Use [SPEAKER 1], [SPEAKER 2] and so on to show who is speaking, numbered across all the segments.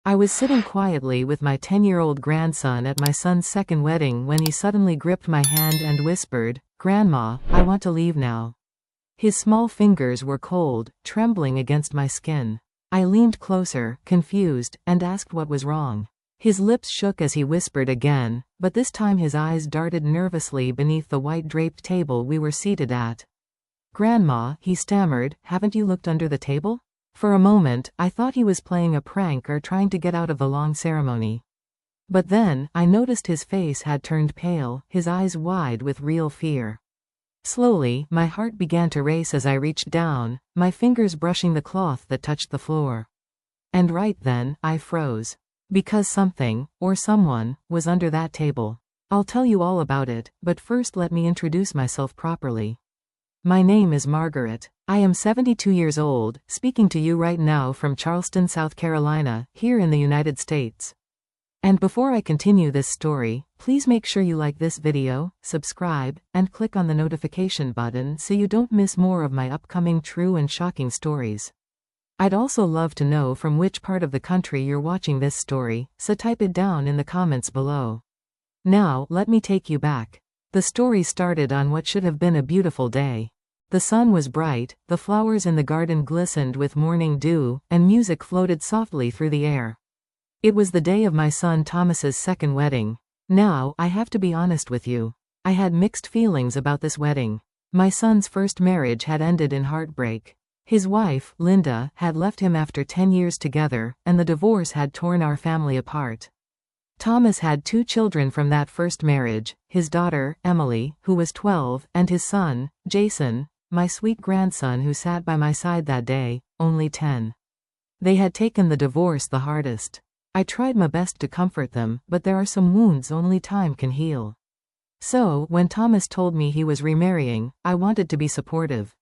[SPEAKER 1] I was sitting quietly with my 10-year-old grandson at my son's second wedding when he suddenly gripped my hand and whispered, "Grandma, I want to leave now." His small fingers were cold, trembling against my skin. I leaned closer, confused, and asked what was wrong. His lips shook as he whispered again, but this time his eyes darted nervously beneath the white draped table we were seated at. "Grandma," he stammered, "haven't you looked under the table?" For a moment, I thought he was playing a prank or trying to get out of the long ceremony. But then, I noticed his face had turned pale, his eyes wide with real fear. Slowly, my heart began to race as I reached down, my fingers brushing the cloth that touched the floor. And right then, I froze. Because something, or someone, was under that table. I'll tell you all about it, but first let me introduce myself properly. My name is Margaret. I am 72 years old, speaking to you right now from Charleston, South Carolina, here in the United States. And before I continue this story, please make sure you like this video, subscribe, and click on the notification button so you don't miss more of my upcoming true and shocking stories. I'd also love to know from which part of the country you're watching this story, so type it down in the comments below. Now, let me take you back. The story started on what should have been a beautiful day. The sun was bright, the flowers in the garden glistened with morning dew, and music floated softly through the air. It was the day of my son Thomas's second wedding. Now, I have to be honest with you. I had mixed feelings about this wedding. My son's first marriage had ended in heartbreak. His wife, Linda, had left him after 10 years together, and the divorce had torn our family apart. Thomas had 2 children from that first marriage, his daughter, Emily, who was 12, and his son, Jason, my sweet grandson who sat by my side that day, only 10. They had taken the divorce the hardest. I tried my best to comfort them, but there are some wounds only time can heal. So, when Thomas told me he was remarrying, I wanted to be supportive.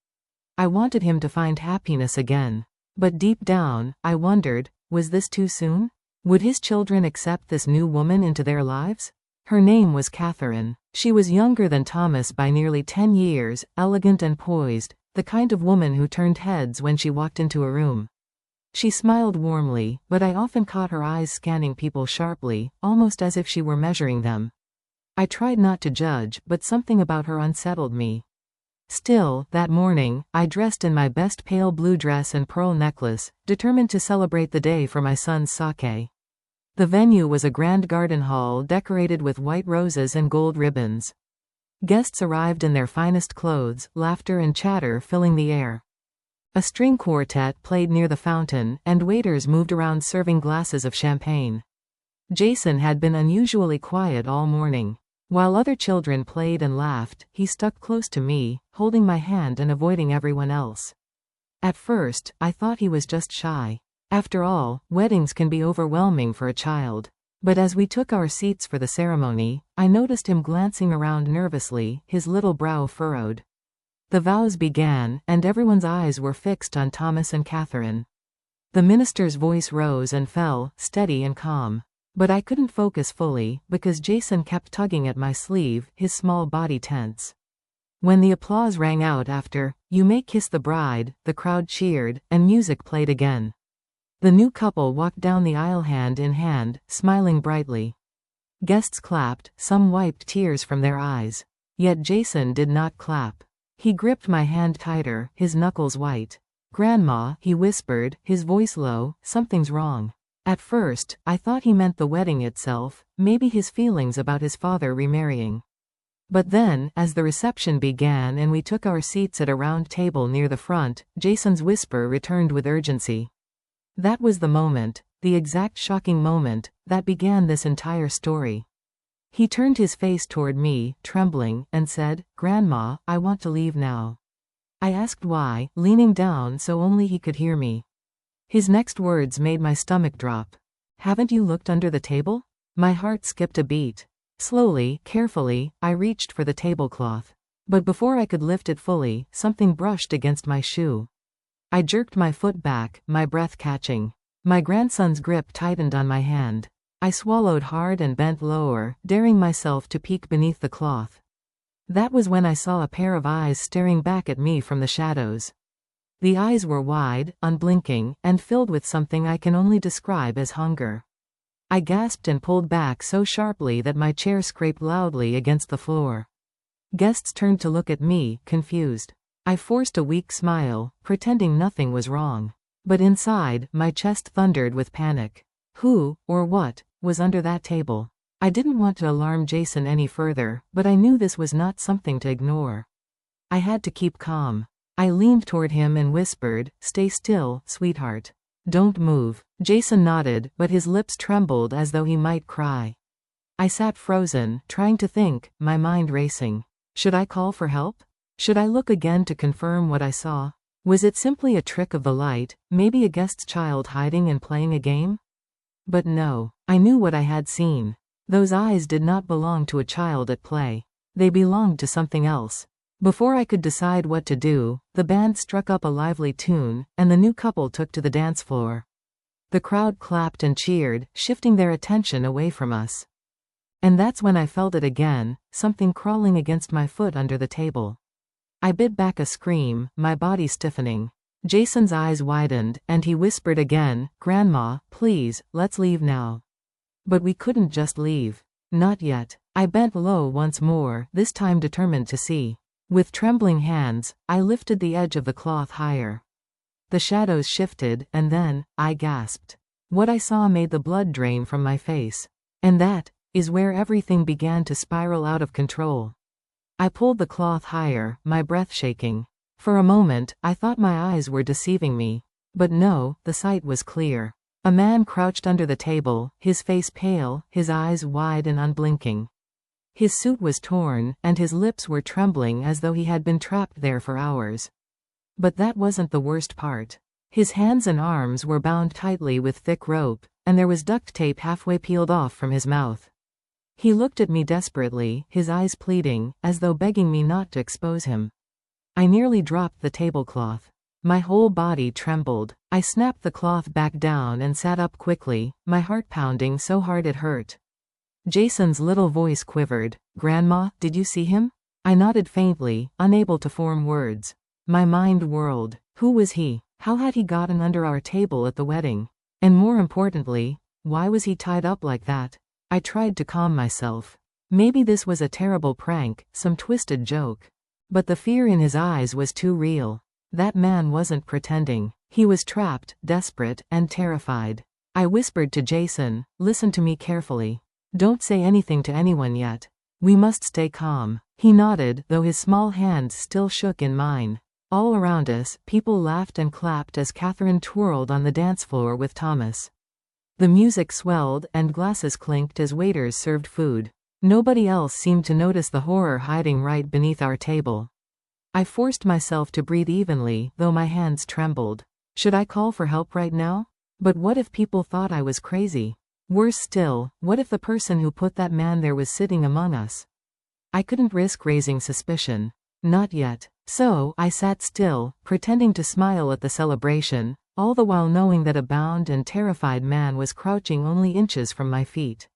[SPEAKER 1] I wanted him to find happiness again. But deep down, I wondered, was this too soon? Would his children accept this new woman into their lives? Her name was Catherine. She was younger than Thomas by nearly 10 years, elegant and poised, the kind of woman who turned heads when she walked into a room. She smiled warmly, but I often caught her eyes scanning people sharply, almost as if she were measuring them. I tried not to judge, but something about her unsettled me. Still, that morning, I dressed in my best pale blue dress and pearl necklace, determined to celebrate the day for my son's sake. The venue was a grand garden hall decorated with white roses and gold ribbons. Guests arrived in their finest clothes, laughter and chatter filling the air. A string quartet played near the fountain, and waiters moved around serving glasses of champagne. Jason had been unusually quiet all morning. While other children played and laughed, he stuck close to me, holding my hand and avoiding everyone else. At first, I thought he was just shy. After all, weddings can be overwhelming for a child. But as we took our seats for the ceremony, I noticed him glancing around nervously, his little brow furrowed. The vows began, and everyone's eyes were fixed on Thomas and Catherine. The minister's voice rose and fell, steady and calm. But I couldn't focus fully, because Jason kept tugging at my sleeve, his small body tense. When the applause rang out after, "You may kiss the bride," the crowd cheered, and music played again. The new couple walked down the aisle hand in hand, smiling brightly. Guests clapped, some wiped tears from their eyes. Yet Jason did not clap. He gripped my hand tighter, his knuckles white. "Grandma," he whispered, his voice low, "something's wrong." At first, I thought he meant the wedding itself, maybe his feelings about his father remarrying. But then, as the reception began and we took our seats at a round table near the front, Jason's whisper returned with urgency. That was the moment, the exact shocking moment, that began this entire story. He turned his face toward me, trembling, and said, "Grandma, I want to leave now." I asked why, leaning down so only he could hear me. His next words made my stomach drop. "Haven't you looked under the table?" My heart skipped a beat. Slowly, carefully, I reached for the tablecloth. But before I could lift it fully, something brushed against my shoe. I jerked my foot back, my breath catching. My grandson's grip tightened on my hand. I swallowed hard and bent lower, daring myself to peek beneath the cloth. That was when I saw a pair of eyes staring back at me from the shadows. The eyes were wide, unblinking, and filled with something I can only describe as hunger. I gasped and pulled back so sharply that my chair scraped loudly against the floor. Guests turned to look at me, confused. I forced a weak smile, pretending nothing was wrong. But inside, my chest thundered with panic. Who, or what, was under that table? I didn't want to alarm Jason any further, but I knew this was not something to ignore. I had to keep calm. I leaned toward him and whispered, "Stay still, sweetheart. Don't move." Jason nodded, but his lips trembled as though he might cry. I sat frozen, trying to think, my mind racing. Should I call for help? Should I look again to confirm what I saw? Was it simply a trick of the light, maybe a guest's child hiding and playing a game? But no, I knew what I had seen. Those eyes did not belong to a child at play. They belonged to something else. Before I could decide what to do, the band struck up a lively tune, and the new couple took to the dance floor. The crowd clapped and cheered, shifting their attention away from us. And that's when I felt it again, something crawling against my foot under the table. I bit back a scream, my body stiffening. Jason's eyes widened, and he whispered again, "Grandma, please, let's leave now." But we couldn't just leave. Not yet. I bent low once more, this time determined to see. With trembling hands, I lifted the edge of the cloth higher. The shadows shifted, and then, I gasped. What I saw made the blood drain from my face. And that is where everything began to spiral out of control. I pulled the cloth higher, my breath shaking. For a moment, I thought my eyes were deceiving me. But no, the sight was clear. A man crouched under the table, his face pale, his eyes wide and unblinking. His suit was torn, and his lips were trembling as though he had been trapped there for hours. But that wasn't the worst part. His hands and arms were bound tightly with thick rope, and there was duct tape halfway peeled off from his mouth. He looked at me desperately, his eyes pleading, as though begging me not to expose him. I nearly dropped the tablecloth. My whole body trembled. I snapped the cloth back down and sat up quickly, my heart pounding so hard it hurt. Jason's little voice quivered. "Grandma, did you see him?" I nodded faintly, unable to form words. My mind whirled. Who was he? How had he gotten under our table at the wedding? And more importantly, why was he tied up like that? I tried to calm myself. Maybe this was a terrible prank, some twisted joke. But the fear in his eyes was too real. That man wasn't pretending. He was trapped, desperate, and terrified. I whispered to Jason, "Listen to me carefully. Don't say anything to anyone yet. We must stay calm." He nodded, though his small hands still shook in mine. All around us, people laughed and clapped as Catherine twirled on the dance floor with Thomas. The music swelled, and glasses clinked as waiters served food. Nobody else seemed to notice the horror hiding right beneath our table. I forced myself to breathe evenly, though my hands trembled. Should I call for help right now? But what if people thought I was crazy? Worse still, what if the person who put that man there was sitting among us? I couldn't risk raising suspicion. Not yet. So, I sat still, pretending to smile at the celebration, all the while knowing that a bound and terrified man was crouching only inches from my feet.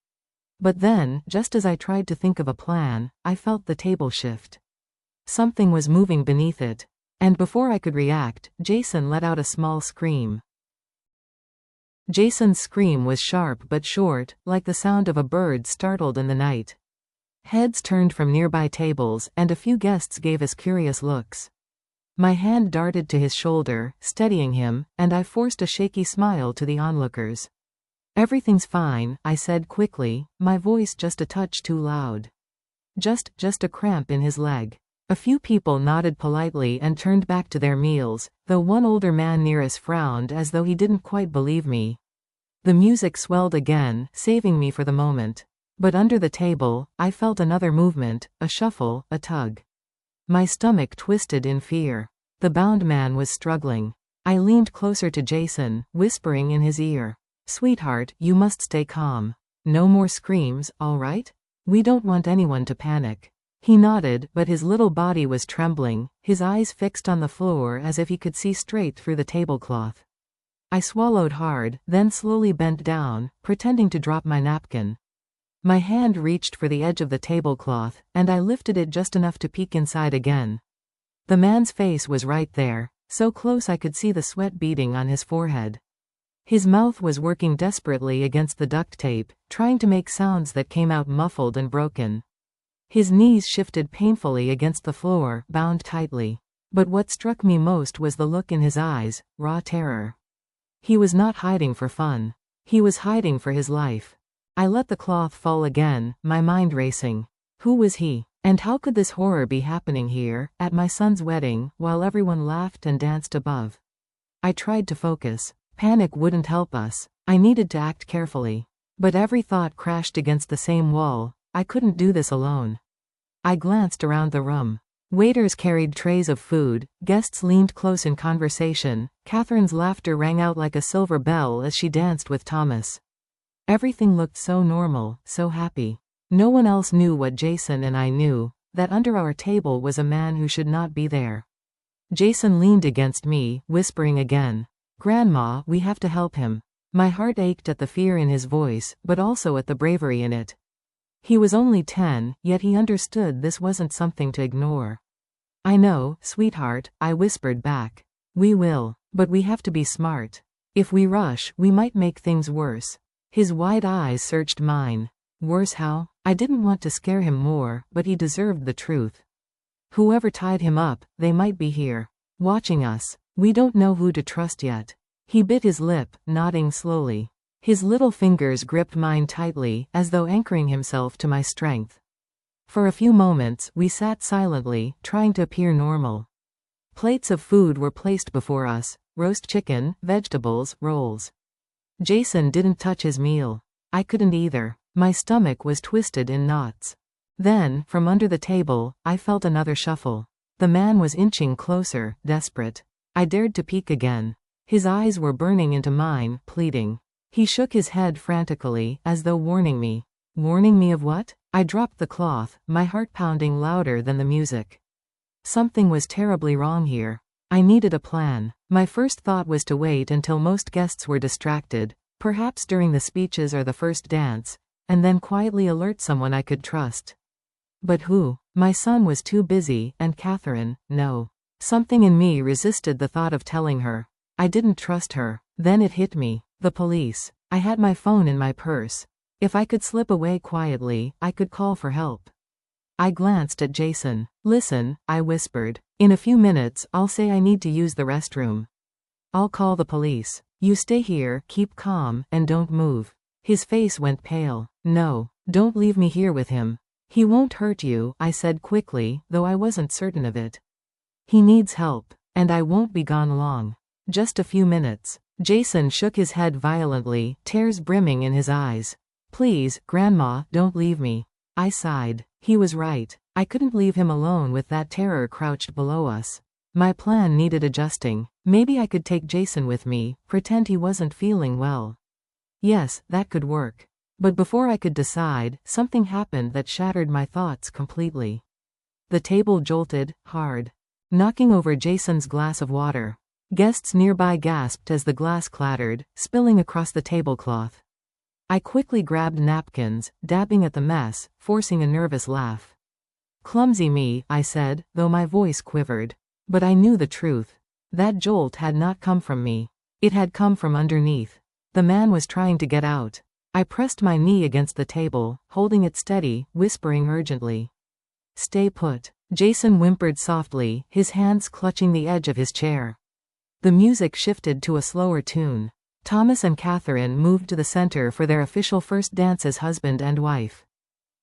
[SPEAKER 1] But then, just as I tried to think of a plan, I felt the table shift. Something was moving beneath it. And before I could react, Jason let out a small scream. Jason's scream was sharp but short, like the sound of a bird startled in the night. Heads turned from nearby tables, and a few guests gave us curious looks. My hand darted to his shoulder, steadying him, and I forced a shaky smile to the onlookers. "Everything's fine," I said quickly, my voice just a touch too loud. Just a cramp in his leg." A few people nodded politely and turned back to their meals, though one older man near us frowned as though he didn't quite believe me. The music swelled again, saving me for the moment. But under the table, I felt another movement, a shuffle, a tug. My stomach twisted in fear. The bound man was struggling. I leaned closer to Jason, whispering in his ear, "Sweetheart, you must stay calm. No more screams, all right? We don't want anyone to panic." He nodded, but his little body was trembling, his eyes fixed on the floor as if he could see straight through the tablecloth. I swallowed hard, then slowly bent down, pretending to drop my napkin. My hand reached for the edge of the tablecloth, and I lifted it just enough to peek inside again. The man's face was right there, so close I could see the sweat beading on his forehead. His mouth was working desperately against the duct tape, trying to make sounds that came out muffled and broken. His knees shifted painfully against the floor, bound tightly. But what struck me most was the look in his eyes, raw terror. He was not hiding for fun. He was hiding for his life. I let the cloth fall again, my mind racing. Who was he? And how could this horror be happening here, at my son's wedding, while everyone laughed and danced above? I tried to focus. Panic wouldn't help us. I needed to act carefully. But every thought crashed against the same wall. I couldn't do this alone. I glanced around the room. Waiters carried trays of food, guests leaned close in conversation, Catherine's laughter rang out like a silver bell as she danced with Thomas. Everything looked so normal, so happy. No one else knew what Jason and I knew, that under our table was a man who should not be there. Jason leaned against me, whispering again, "Grandma, we have to help him." My heart ached at the fear in his voice, but also at the bravery in it. He was only 10, yet he understood this wasn't something to ignore. "I know, sweetheart," I whispered back. "We will. But we have to be smart. If we rush, we might make things worse." His wide eyes searched mine. Worse how? I didn't want to scare him more, but he deserved the truth. Whoever tied him up, they might be here, watching us. We don't know who to trust yet. He bit his lip, nodding slowly. His little fingers gripped mine tightly, as though anchoring himself to my strength. For a few moments, we sat silently, trying to appear normal. Plates of food were placed before us, roast chicken, vegetables, rolls. Jason didn't touch his meal. I couldn't either. My stomach was twisted in knots. Then, from under the table, I felt another shuffle. The man was inching closer, desperate. I dared to peek again. His eyes were burning into mine, pleading. He shook his head frantically, as though warning me. Warning me of what? I dropped the cloth, my heart pounding louder than the music. Something was terribly wrong here. I needed a plan. My first thought was to wait until most guests were distracted, perhaps during the speeches or the first dance, and then quietly alert someone I could trust. But who? My son was too busy, and Catherine, no. Something in me resisted the thought of telling her. I didn't trust her. Then it hit me. The police. I had my phone in my purse. If I could slip away quietly, I could call for help. I glanced at Jason. "Listen," I whispered. "In a few minutes, I'll say I need to use the restroom. I'll call the police. You stay here, keep calm, and don't move." His face went pale. "No, don't leave me here with him. He won't hurt you," I said quickly, though I wasn't certain of it. "He needs help, and I won't be gone long. Just a few minutes." Jason shook his head violently, tears brimming in his eyes. "Please, Grandma, don't leave me." I sighed. He was right. I couldn't leave him alone with that terror crouched below us. My plan needed adjusting. Maybe I could take Jason with me, pretend he wasn't feeling well. Yes, that could work. But before I could decide, something happened that shattered my thoughts completely. The table jolted, hard, knocking over Jason's glass of water. Guests nearby gasped as the glass clattered, spilling across the tablecloth. I quickly grabbed napkins, dabbing at the mess, forcing a nervous laugh. "Clumsy me," I said, though my voice quivered. But I knew the truth. That jolt had not come from me. It had come from underneath. The man was trying to get out. I pressed my knee against the table, holding it steady, whispering urgently. "Stay put." Jason whimpered softly, his hands clutching the edge of his chair. The music shifted to a slower tune. Thomas and Catherine moved to the center for their official first dance as husband and wife.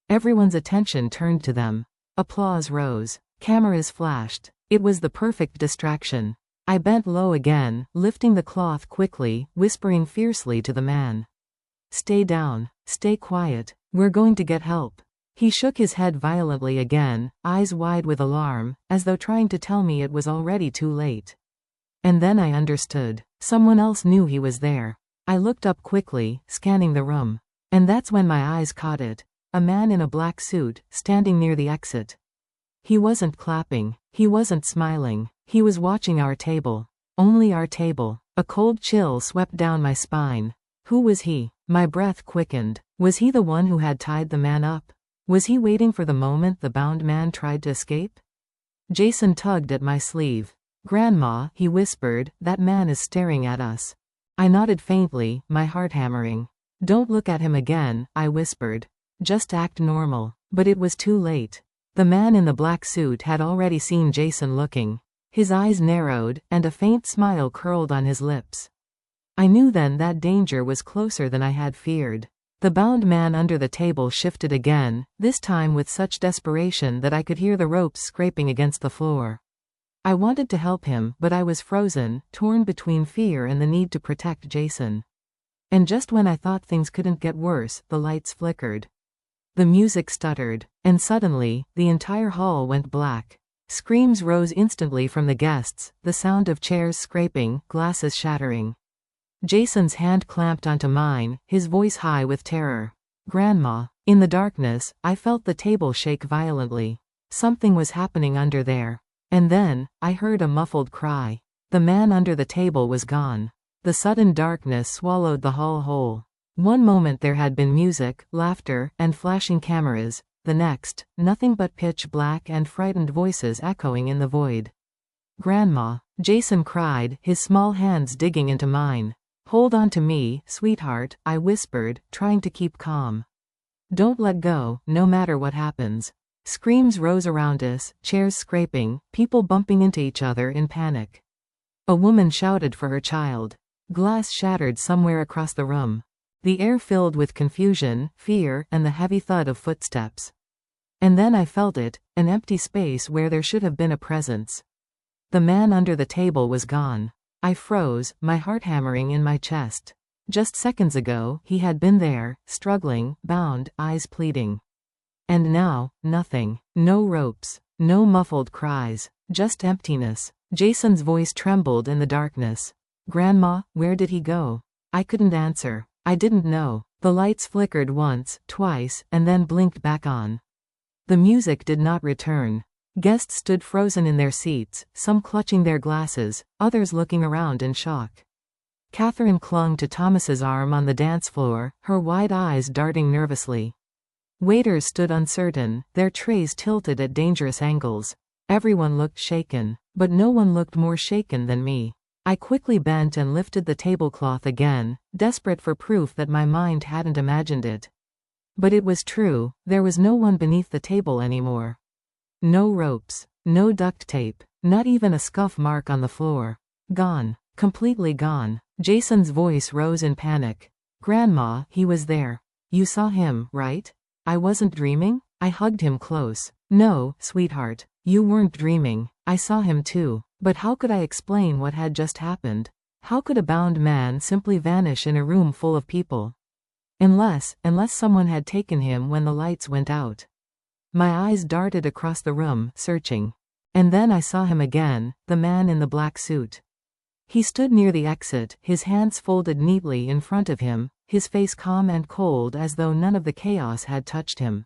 [SPEAKER 1] Everyone's attention turned to them. Applause rose. Cameras flashed. It was the perfect distraction. I bent low again, lifting the cloth quickly, whispering fiercely to the man. "Stay down. Stay quiet. We're going to get help." He shook his head violently again, eyes wide with alarm, as though trying to tell me it was already too late. And then I understood. Someone else knew he was there. I looked up quickly, scanning the room. And that's when my eyes caught it. A man in a black suit, standing near the exit. He wasn't clapping. He wasn't smiling. He was watching our table. Only our table. A cold chill swept down my spine. Who was he? My breath quickened. Was he the one who had tied the man up? Was he waiting for the moment the bound man tried to escape? Jason tugged at my sleeve. "Grandma," he whispered, "that man is staring at us." I nodded faintly, my heart hammering. "Don't look at him again," I whispered. "Just act normal." But it was too late. The man in the black suit had already seen Jason looking. His eyes narrowed, and a faint smile curled on his lips. I knew then that danger was closer than I had feared. The bound man under the table shifted again, this time with such desperation that I could hear the ropes scraping against the floor. I wanted to help him, but I was frozen, torn between fear and the need to protect Jason. And just when I thought things couldn't get worse, the lights flickered. The music stuttered, and suddenly, the entire hall went black. Screams rose instantly from the guests, the sound of chairs scraping, glasses shattering. Jason's hand clamped onto mine, his voice high with terror. "Grandma." In the darkness, I felt the table shake violently. Something was happening under there. And then, I heard a muffled cry. The man under the table was gone. The sudden darkness swallowed the hall whole. One moment there had been music, laughter, and flashing cameras. The next, nothing but pitch black and frightened voices echoing in the void. "Grandma," Jason cried, his small hands digging into mine. "Hold on to me, sweetheart," I whispered, trying to keep calm. "Don't let go, no matter what happens." Screams rose around us, chairs scraping, people bumping into each other in panic. A woman shouted for her child. Glass shattered somewhere across the room. The air filled with confusion, fear, and the heavy thud of footsteps. And then I felt it, an empty space where there should have been a presence. The man under the table was gone. I froze, my heart hammering in my chest. Just seconds ago, he had been there, struggling, bound, eyes pleading. And now, nothing. No ropes. No muffled cries. Just emptiness. Jason's voice trembled in the darkness. "Grandma, where did he go?" I couldn't answer. I didn't know. The lights flickered once, twice, and then blinked back on. The music did not return. Guests stood frozen in their seats, some clutching their glasses, others looking around in shock. Catherine clung to Thomas's arm on the dance floor, her wide eyes darting nervously. Waiters stood uncertain, their trays tilted at dangerous angles. Everyone looked shaken, but no one looked more shaken than me. I quickly bent and lifted the tablecloth again, desperate for proof that my mind hadn't imagined it. But it was true, there was no one beneath the table anymore. No ropes, no duct tape, not even a scuff mark on the floor. Gone. Completely gone. Jason's voice rose in panic. "Grandma, he was there. You saw him, right?" I wasn't dreaming? I hugged him close. "No, sweetheart. You weren't dreaming. I saw him too. But how could I explain what had just happened? How could a bound man simply vanish in a room full of people? Unless someone had taken him when the lights went out." My eyes darted across the room, searching. And then I saw him again, the man in the black suit. He stood near the exit, his hands folded neatly in front of him, his face calm and cold as though none of the chaos had touched him.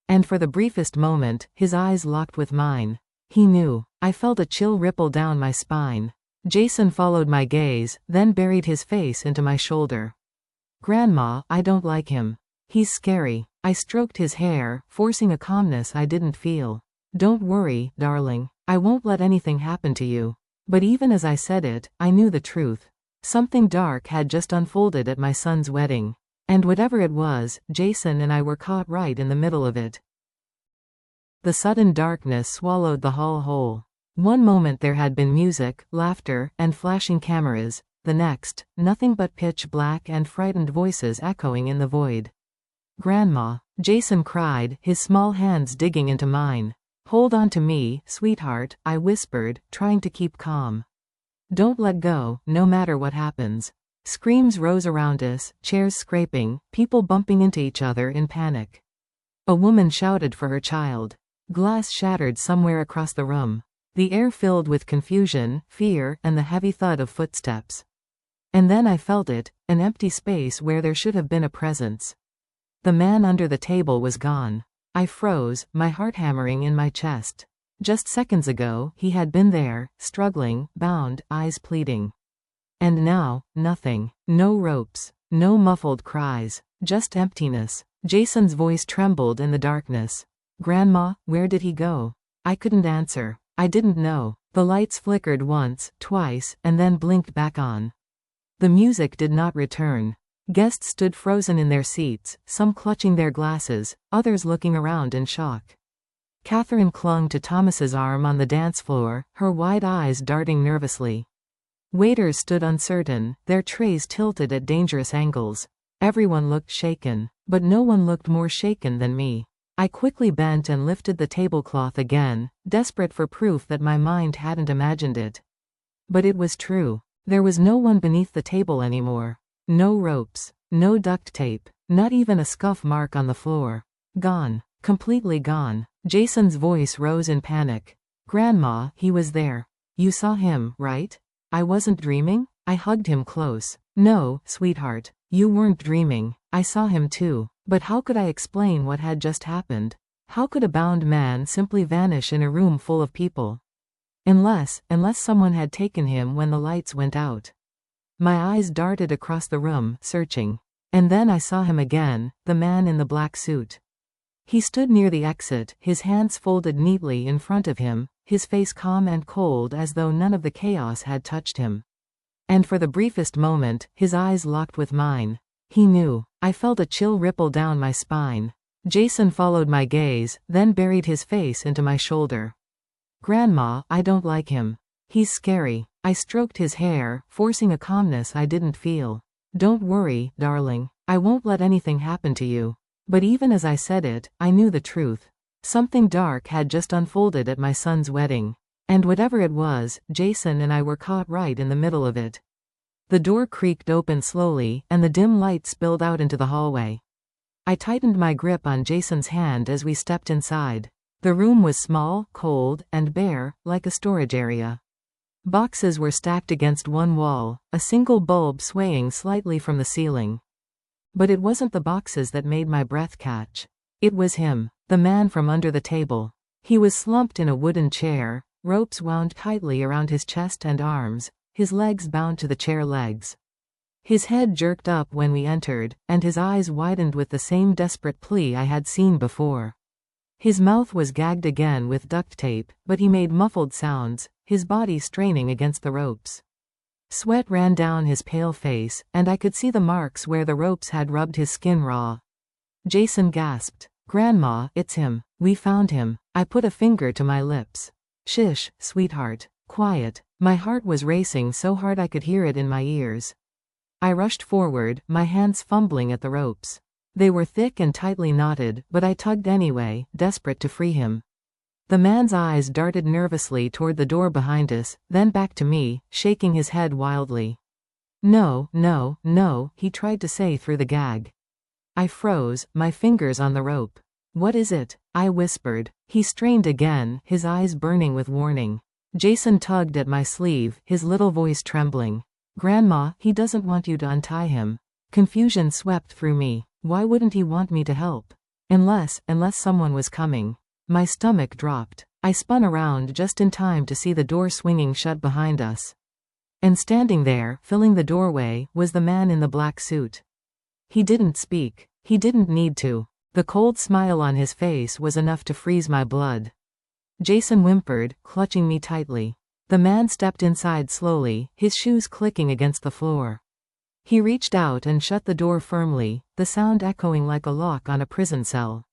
[SPEAKER 1] And for the briefest moment, his eyes locked with mine. He knew. I felt a chill ripple down my spine. Jason followed my gaze, then buried his face into my shoulder. "Grandma, I don't like him. He's scary." I stroked his hair, forcing a calmness I didn't feel. "Don't worry, darling. I won't let anything happen to you." But even as I said it, I knew the truth. Something dark had just unfolded at my son's wedding. And whatever it was, Jason and I were caught right in the middle of it. The sudden darkness swallowed the hall whole. One moment there had been music, laughter, and flashing cameras. The next, nothing but pitch black and frightened voices echoing in the void. "Grandma," Jason cried, his small hands digging into mine. "Hold on to me, sweetheart," I whispered, trying to keep calm. "Don't let go, no matter what happens." Screams rose around us, chairs scraping, people bumping into each other in panic. A woman shouted for her child. Glass shattered somewhere across the room. The air filled with confusion, fear, and the heavy thud of footsteps. And then I felt it, an empty space where there should have been a presence. The man under the table was gone. I froze, my heart hammering in my chest. Just seconds ago, he had been there, struggling, bound, eyes pleading. And now, nothing. No ropes. No muffled cries. Just emptiness. Jason's voice trembled in the darkness. "Grandma, where did he go?" I couldn't answer. I didn't know. The lights flickered once, twice, and then blinked back on. The music did not return. Guests stood frozen in their seats, some clutching their glasses, others looking around in shock. Catherine clung to Thomas's arm on the dance floor, her wide eyes darting nervously. Waiters stood uncertain, their trays tilted at dangerous angles. Everyone looked shaken, but no one looked more shaken than me. I quickly bent and lifted the tablecloth again, desperate for proof that my mind hadn't imagined it. But it was true. There was no one beneath the table anymore. No ropes, no duct tape, not even a scuff mark on the floor. Gone. Completely gone. Jason's voice rose in panic. Grandma, he was there. You saw him, right? I wasn't dreaming? I hugged him close. No, sweetheart. You weren't dreaming. I saw him too. But how could I explain what had just happened? How could a bound man simply vanish in a room full of people? Unless someone had taken him when the lights went out. My eyes darted across the room, searching. And then I saw him again, the man in the black suit. He stood near the exit, his hands folded neatly in front of him, his face calm and cold as though none of the chaos had touched him. And for the briefest moment, his eyes locked with mine. He knew. I felt a chill ripple down my spine. Jason followed my gaze, then buried his face into my shoulder. Grandma, I don't like him. He's scary. I stroked his hair, forcing a calmness I didn't feel. Don't worry, darling. I won't let anything happen to you. But even as I said it, I knew the truth. Something dark had just unfolded at my son's wedding. And whatever it was, Jason and I were caught right in the middle of it. The door creaked open slowly, and the dim light spilled out into the hallway. I tightened my grip on Jason's hand as we stepped inside. The room was small, cold, and bare, like a storage area. Boxes were stacked against one wall, a single bulb swaying slightly from the ceiling. But it wasn't the boxes that made my breath catch. It was him, the man from under the table. He was slumped in a wooden chair, ropes wound tightly around his chest and arms, his legs bound to the chair legs. His head jerked up when we entered, and his eyes widened with the same desperate plea I had seen before. His mouth was gagged again with duct tape, but he made muffled sounds, his body straining against the ropes. Sweat ran down his pale face, and I could see the marks where the ropes had rubbed his skin raw. Jason gasped. Grandma, it's him. We found him. I put a finger to my lips. Shish, sweetheart. Quiet. My heart was racing so hard I could hear it in my ears. I rushed forward, my hands fumbling at the ropes. They were thick and tightly knotted, but I tugged anyway, desperate to free him. The man's eyes darted nervously toward the door behind us, then back to me, shaking his head wildly. No, no, no, he tried to say through the gag. I froze, my fingers on the rope. What is it? I whispered. He strained again, his eyes burning with warning. Jason tugged at my sleeve, his little voice trembling. Grandma, he doesn't want you to untie him. Confusion swept through me. Why wouldn't he want me to help? Unless someone was coming. My stomach dropped. I spun around just in time to see the door swinging shut behind us. And standing there, filling the doorway, was the man in the black suit. He didn't speak. He didn't need to. The cold smile on his face was enough to freeze my blood. Jason whimpered, clutching me tightly. The man stepped inside slowly, his shoes clicking against the floor. He reached out and shut the door firmly, the sound echoing like a lock on a prison cell.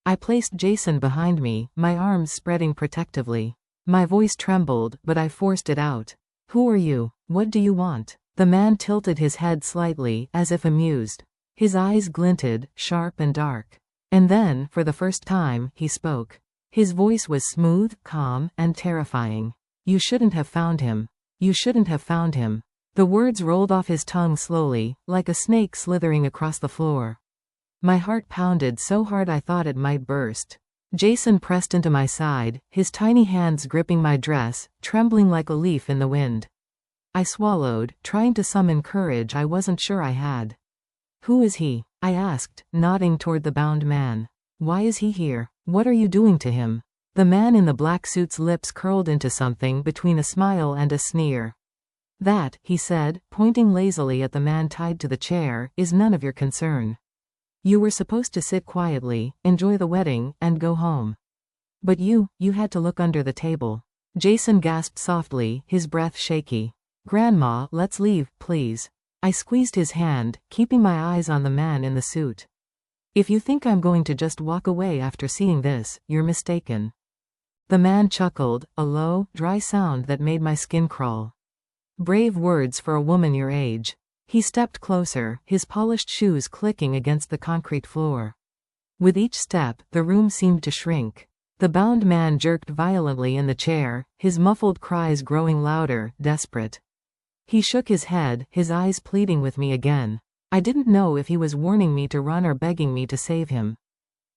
[SPEAKER 1] I placed Jason behind me, my arms spreading protectively. My voice trembled, but I forced it out. Who are you? What do you want? The man tilted his head slightly, as if amused. His eyes glinted, sharp and dark. And then, for the first time, he spoke. His voice was smooth, calm, and terrifying. You shouldn't have found him. You shouldn't have found him. The words rolled off his tongue slowly, like a snake slithering across the floor. My heart pounded so hard I thought it might burst. Jason pressed into my side, his tiny hands gripping my dress, trembling like a leaf in the wind. I swallowed, trying to summon courage I wasn't sure I had. Who is he? I asked, nodding toward the bound man. Why is he here? What are you doing to him? The man in the black suit's lips curled into something between a smile and a sneer. That, he said, pointing lazily at the man tied to the chair, is none of your concern. You were supposed to sit quietly, enjoy the wedding, and go home. But you had to look under the table. Jason gasped softly, his breath shaky. Grandma, let's leave, please. I squeezed his hand, keeping my eyes on the man in the suit. If you think I'm going to just walk away after seeing this, you're mistaken. The man chuckled, a low, dry sound that made my skin crawl. Brave words for a woman your age. He stepped closer, his polished shoes clicking against the concrete floor. With each step, the room seemed to shrink. The bound man jerked violently in the chair, his muffled cries growing louder, desperate. He shook his head, his eyes pleading with me again. I didn't know if he was warning me to run or begging me to save him.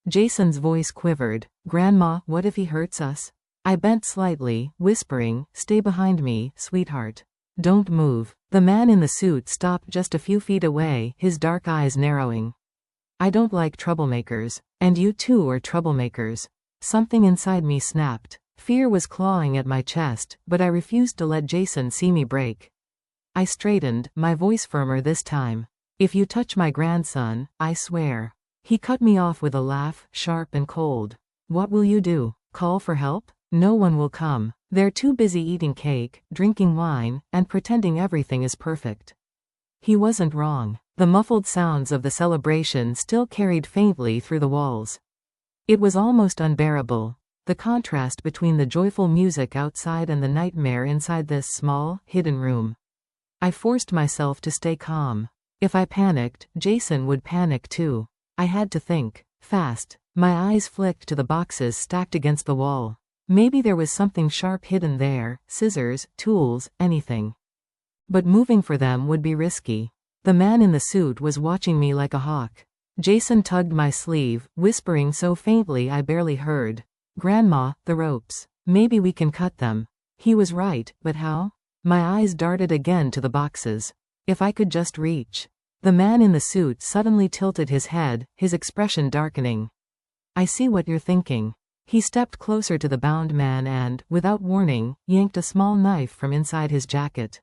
[SPEAKER 1] Jason's voice quivered. Grandma, what if he hurts us? I bent slightly, whispering, stay behind me, sweetheart. Don't move. The man in the suit stopped just a few feet away, his dark eyes narrowing. I don't like troublemakers. And you too are troublemakers. Something inside me snapped. Fear was clawing at my chest, but I refused to let Jason see me break. I straightened, my voice firmer this time. If you touch my grandson, I swear. He cut me off with a laugh, sharp and cold. What will you do? Call for help? No one will come. They're too busy eating cake, drinking wine, and pretending everything is perfect. He wasn't wrong. The muffled sounds of the celebration still carried faintly through the walls. It was almost unbearable. The contrast between the joyful music outside and the nightmare inside this small, hidden room. I forced myself to stay calm. If I panicked, Jason would panic too. I had to think. Fast. My eyes flicked to the boxes stacked against the wall. Maybe there was something sharp hidden there, scissors, tools, anything. But moving for them would be risky. The man in the suit was watching me like a hawk. Jason tugged my sleeve, whispering so faintly I barely heard. Grandma, the ropes. Maybe we can cut them. He was right, but how? My eyes darted again to the boxes. If I could just reach. The man in the suit suddenly tilted his head, his expression darkening. I see what you're thinking. He stepped closer to the bound man and, without warning, yanked a small knife from inside his jacket.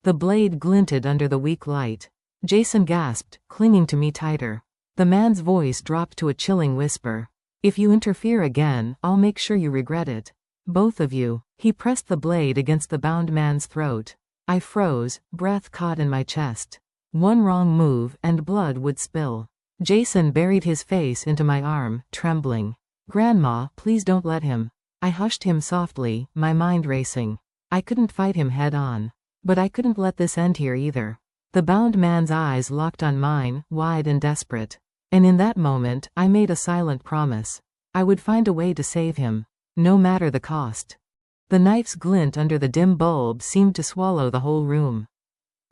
[SPEAKER 1] The blade glinted under the weak light. Jason gasped, clinging to me tighter. The man's voice dropped to a chilling whisper. If you interfere again, I'll make sure you regret it. Both of you. He pressed the blade against the bound man's throat. I froze, breath caught in my chest. One wrong move, and blood would spill. Jason buried his face into my arm, trembling. Grandma, please don't let him. I hushed him softly, my mind racing. I couldn't fight him head on. But I couldn't let this end here either. The bound man's eyes locked on mine, wide and desperate. And in that moment, I made a silent promise. I would find a way to save him. No matter the cost. The knife's glint under the dim bulb seemed to swallow the whole room.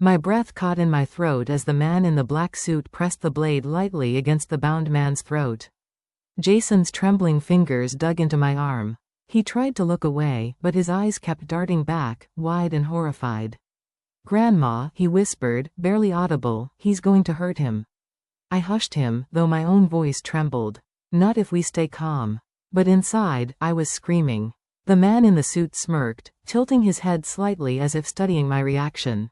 [SPEAKER 1] My breath caught in my throat as the man in the black suit pressed the blade lightly against the bound man's throat. Jason's trembling fingers dug into my arm. He tried to look away, but his eyes kept darting back, wide and horrified. Grandma, he whispered, barely audible, he's going to hurt him. I hushed him, though my own voice trembled. Not if we stay calm. But inside, I was screaming. The man in the suit smirked, tilting his head slightly as if studying my reaction.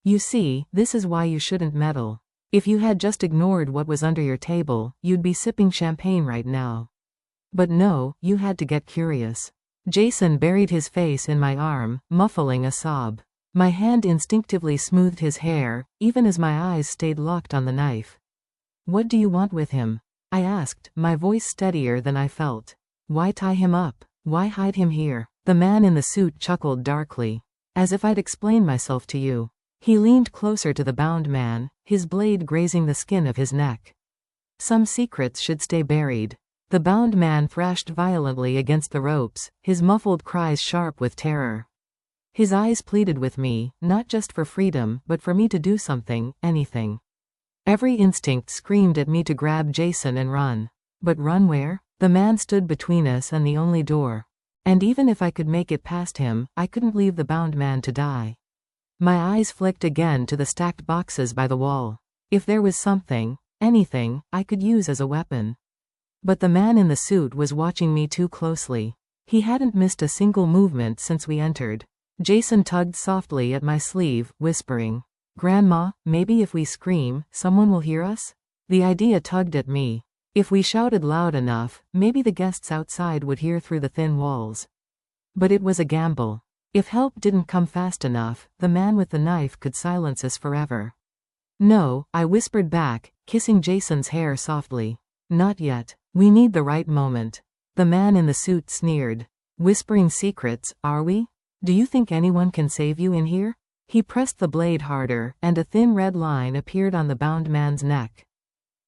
[SPEAKER 1] You see, this is why you shouldn't meddle. If you had just ignored what was under your table, you'd be sipping champagne right now. But no, you had to get curious. Jason buried his face in my arm, muffling a sob. My hand instinctively smoothed his hair, even as my eyes stayed locked on the knife. What do you want with him? I asked, my voice steadier than I felt. Why tie him up? Why hide him here? The man in the suit chuckled darkly. As if I'd explain myself to you. He leaned closer to the bound man, his blade grazing the skin of his neck. Some secrets should stay buried. The bound man thrashed violently against the ropes, his muffled cries sharp with terror. His eyes pleaded with me, not just for freedom, but for me to do something, anything. Every instinct screamed at me to grab Jason and run. But run where? The man stood between us and the only door. And even if I could make it past him, I couldn't leave the bound man to die. My eyes flicked again to the stacked boxes by the wall. If there was something, anything, I could use as a weapon. But the man in the suit was watching me too closely. He hadn't missed a single movement since we entered. Jason tugged softly at my sleeve, whispering, Grandma, maybe if we scream, someone will hear us? The idea tugged at me. If we shouted loud enough, maybe the guests outside would hear through the thin walls. But it was a gamble. If help didn't come fast enough, the man with the knife could silence us forever. No, I whispered back, kissing Jason's hair softly. Not yet. We need the right moment. The man in the suit sneered. Whispering secrets, are we? Do you think anyone can save you in here? He pressed the blade harder, and a thin red line appeared on the bound man's neck.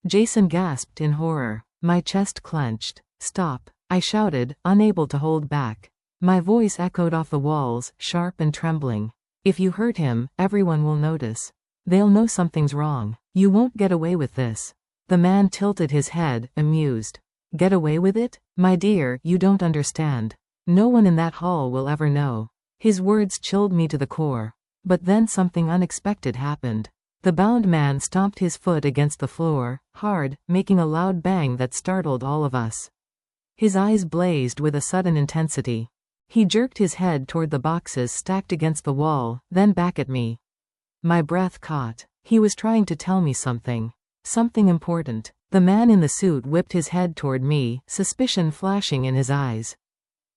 [SPEAKER 1] Jason gasped in horror. My chest clenched. Stop, I shouted, unable to hold back. My voice echoed off the walls, sharp and trembling. If you hurt him, everyone will notice. They'll know something's wrong. You won't get away with this. The man tilted his head, amused. Get away with it? My dear, you don't understand. No one in that hall will ever know. His words chilled me to the core. But then something unexpected happened. The bound man stomped his foot against the floor, hard, making a loud bang that startled all of us. His eyes blazed with a sudden intensity. He jerked his head toward the boxes stacked against the wall, then back at me. My breath caught. He was trying to tell me something. Something important. The man in the suit whipped his head toward me, suspicion flashing in his eyes.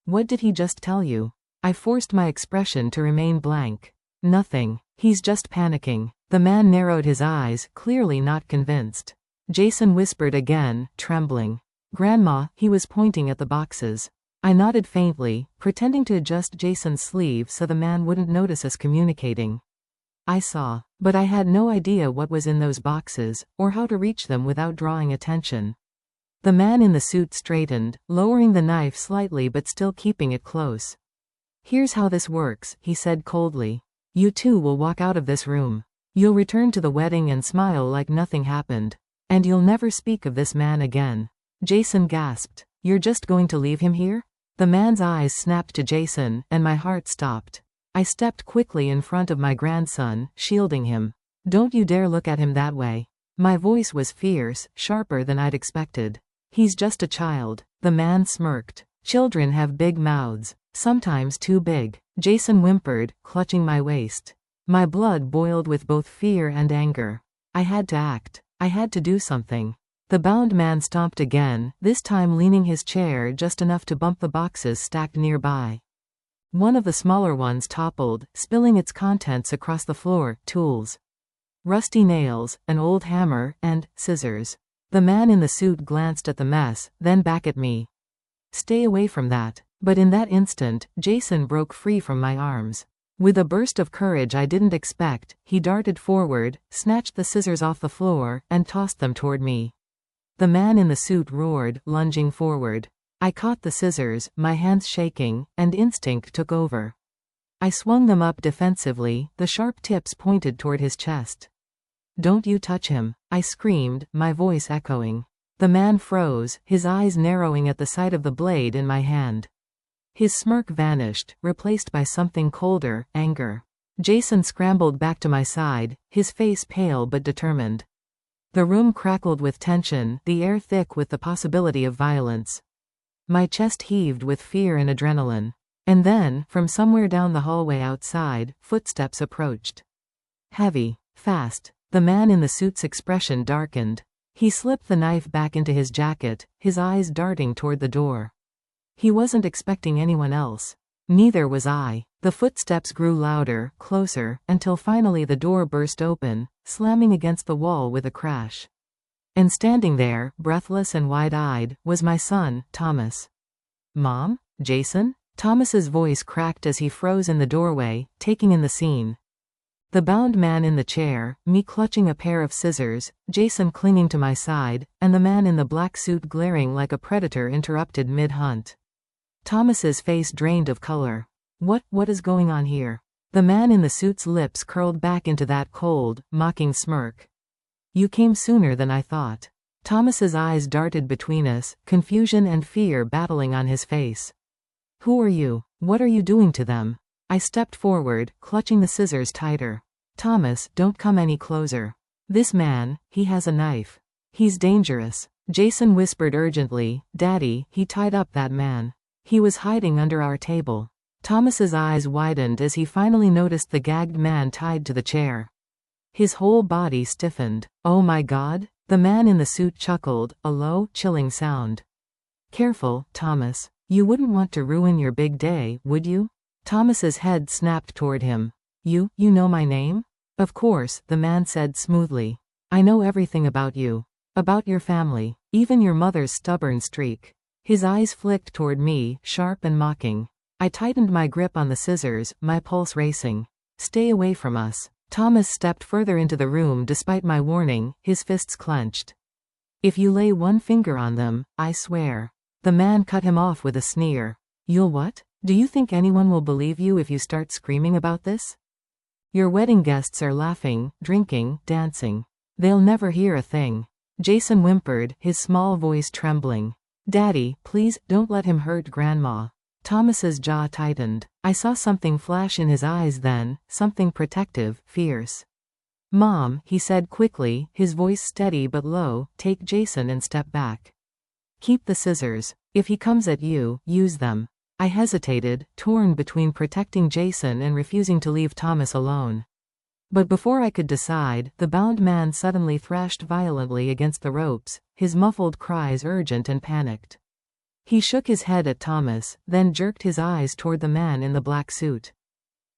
[SPEAKER 1] What did he just tell you? I forced my expression to remain blank. Nothing. He's just panicking. The man narrowed his eyes, clearly not convinced. Jason whispered again, trembling. Grandma, he was pointing at the boxes. I nodded faintly, pretending to adjust Jason's sleeve so the man wouldn't notice us communicating. I saw, but I had no idea what was in those boxes, or how to reach them without drawing attention. The man in the suit straightened, lowering the knife slightly but still keeping it close. Here's how this works, he said coldly. You two will walk out of this room. You'll return to the wedding and smile like nothing happened. And you'll never speak of this man again. Jason gasped. You're just going to leave him here? The man's eyes snapped to Jason, and my heart stopped. I stepped quickly in front of my grandson, shielding him. Don't you dare look at him that way. My voice was fierce, sharper than I'd expected. He's just a child. The man smirked. Children have big mouths. Sometimes too big. Jason whimpered, clutching my waist. My blood boiled with both fear and anger. I had to act. I had to do something. The bound man stomped again, this time leaning his chair just enough to bump the boxes stacked nearby. One of the smaller ones toppled, spilling its contents across the floor, tools. Rusty nails, an old hammer, and scissors. The man in the suit glanced at the mess, then back at me. Stay away from that. But in that instant, Jason broke free from my arms. With a burst of courage I didn't expect, he darted forward, snatched the scissors off the floor, and tossed them toward me. The man in the suit roared, lunging forward. I caught the scissors, my hands shaking, and instinct took over. I swung them up defensively, the sharp tips pointed toward his chest. Don't you touch him, I screamed, my voice echoing. The man froze, his eyes narrowing at the sight of the blade in my hand. His smirk vanished, replaced by something colder, anger. Jason scrambled back to my side, his face pale but determined. The room crackled with tension, the air thick with the possibility of violence. My chest heaved with fear and adrenaline. And then, from somewhere down the hallway outside, footsteps approached. Heavy, fast. The man in the suit's expression darkened. He slipped the knife back into his jacket, his eyes darting toward the door. He wasn't expecting anyone else. Neither was I. The footsteps grew louder, closer, until finally the door burst open, slamming against the wall with a crash. And standing there, breathless and wide-eyed, was my son, Thomas. Mom? Jason? Thomas's voice cracked as he froze in the doorway, taking in the scene. The bound man in the chair, me clutching a pair of scissors, Jason clinging to my side, and the man in the black suit glaring like a predator interrupted mid-hunt. Thomas's face drained of color. What is going on here? The man in the suit's lips curled back into that cold, mocking smirk. You came sooner than I thought. Thomas's eyes darted between us, confusion and fear battling on his face. Who are you? What are you doing to them? I stepped forward, clutching the scissors tighter. Thomas, don't come any closer. This man, he has a knife. He's dangerous. Jason whispered urgently, Daddy, he tied up that man. He was hiding under our table. Thomas's eyes widened as he finally noticed the gagged man tied to the chair. His whole body stiffened. Oh my God? The man in the suit chuckled, a low, chilling sound. Careful, Thomas. You wouldn't want to ruin your big day, would you? Thomas's head snapped toward him. You know my name? Of course, the man said smoothly. I know everything about you. About your family. Even your mother's stubborn streak. His eyes flicked toward me, sharp and mocking. I tightened my grip on the scissors, my pulse racing. Stay away from us. Thomas stepped further into the room despite my warning, his fists clenched. If you lay one finger on them, I swear. The man cut him off with a sneer. You'll what? Do you think anyone will believe you if you start screaming about this? Your wedding guests are laughing, drinking, dancing. They'll never hear a thing. Jason whimpered, his small voice trembling. Daddy, please, don't let him hurt Grandma. Thomas's jaw tightened. I saw something flash in his eyes then, something protective, fierce. Mom, he said quickly, his voice steady but low, take Jason and step back. Keep the scissors. If he comes at you, use them. I hesitated, torn between protecting Jason and refusing to leave Thomas alone. But before I could decide, the bound man suddenly thrashed violently against the ropes, his muffled cries urgent and panicked. He shook his head at Thomas, then jerked his eyes toward the man in the black suit.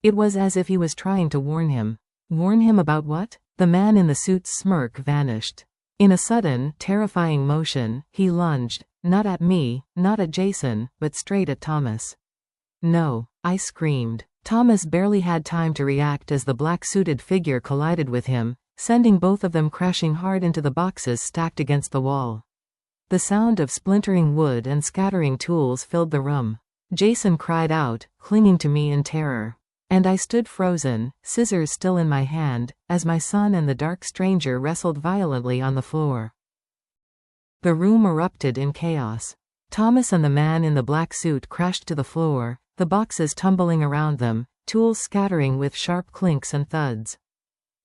[SPEAKER 1] It was as if he was trying to warn him. Warn him about what? The man in the suit's smirk vanished. In a sudden, terrifying motion, he lunged, not at me, not at Jason, but straight at Thomas. No, I screamed. Thomas barely had time to react as the black-suited figure collided with him, sending both of them crashing hard into the boxes stacked against the wall. The sound of splintering wood and scattering tools filled the room. Jason cried out, clinging to me in terror. And I stood frozen, scissors still in my hand, as my son and the dark stranger wrestled violently on the floor. The room erupted in chaos. Thomas and the man in the black suit crashed to the floor, the boxes tumbling around them, tools scattering with sharp clinks and thuds.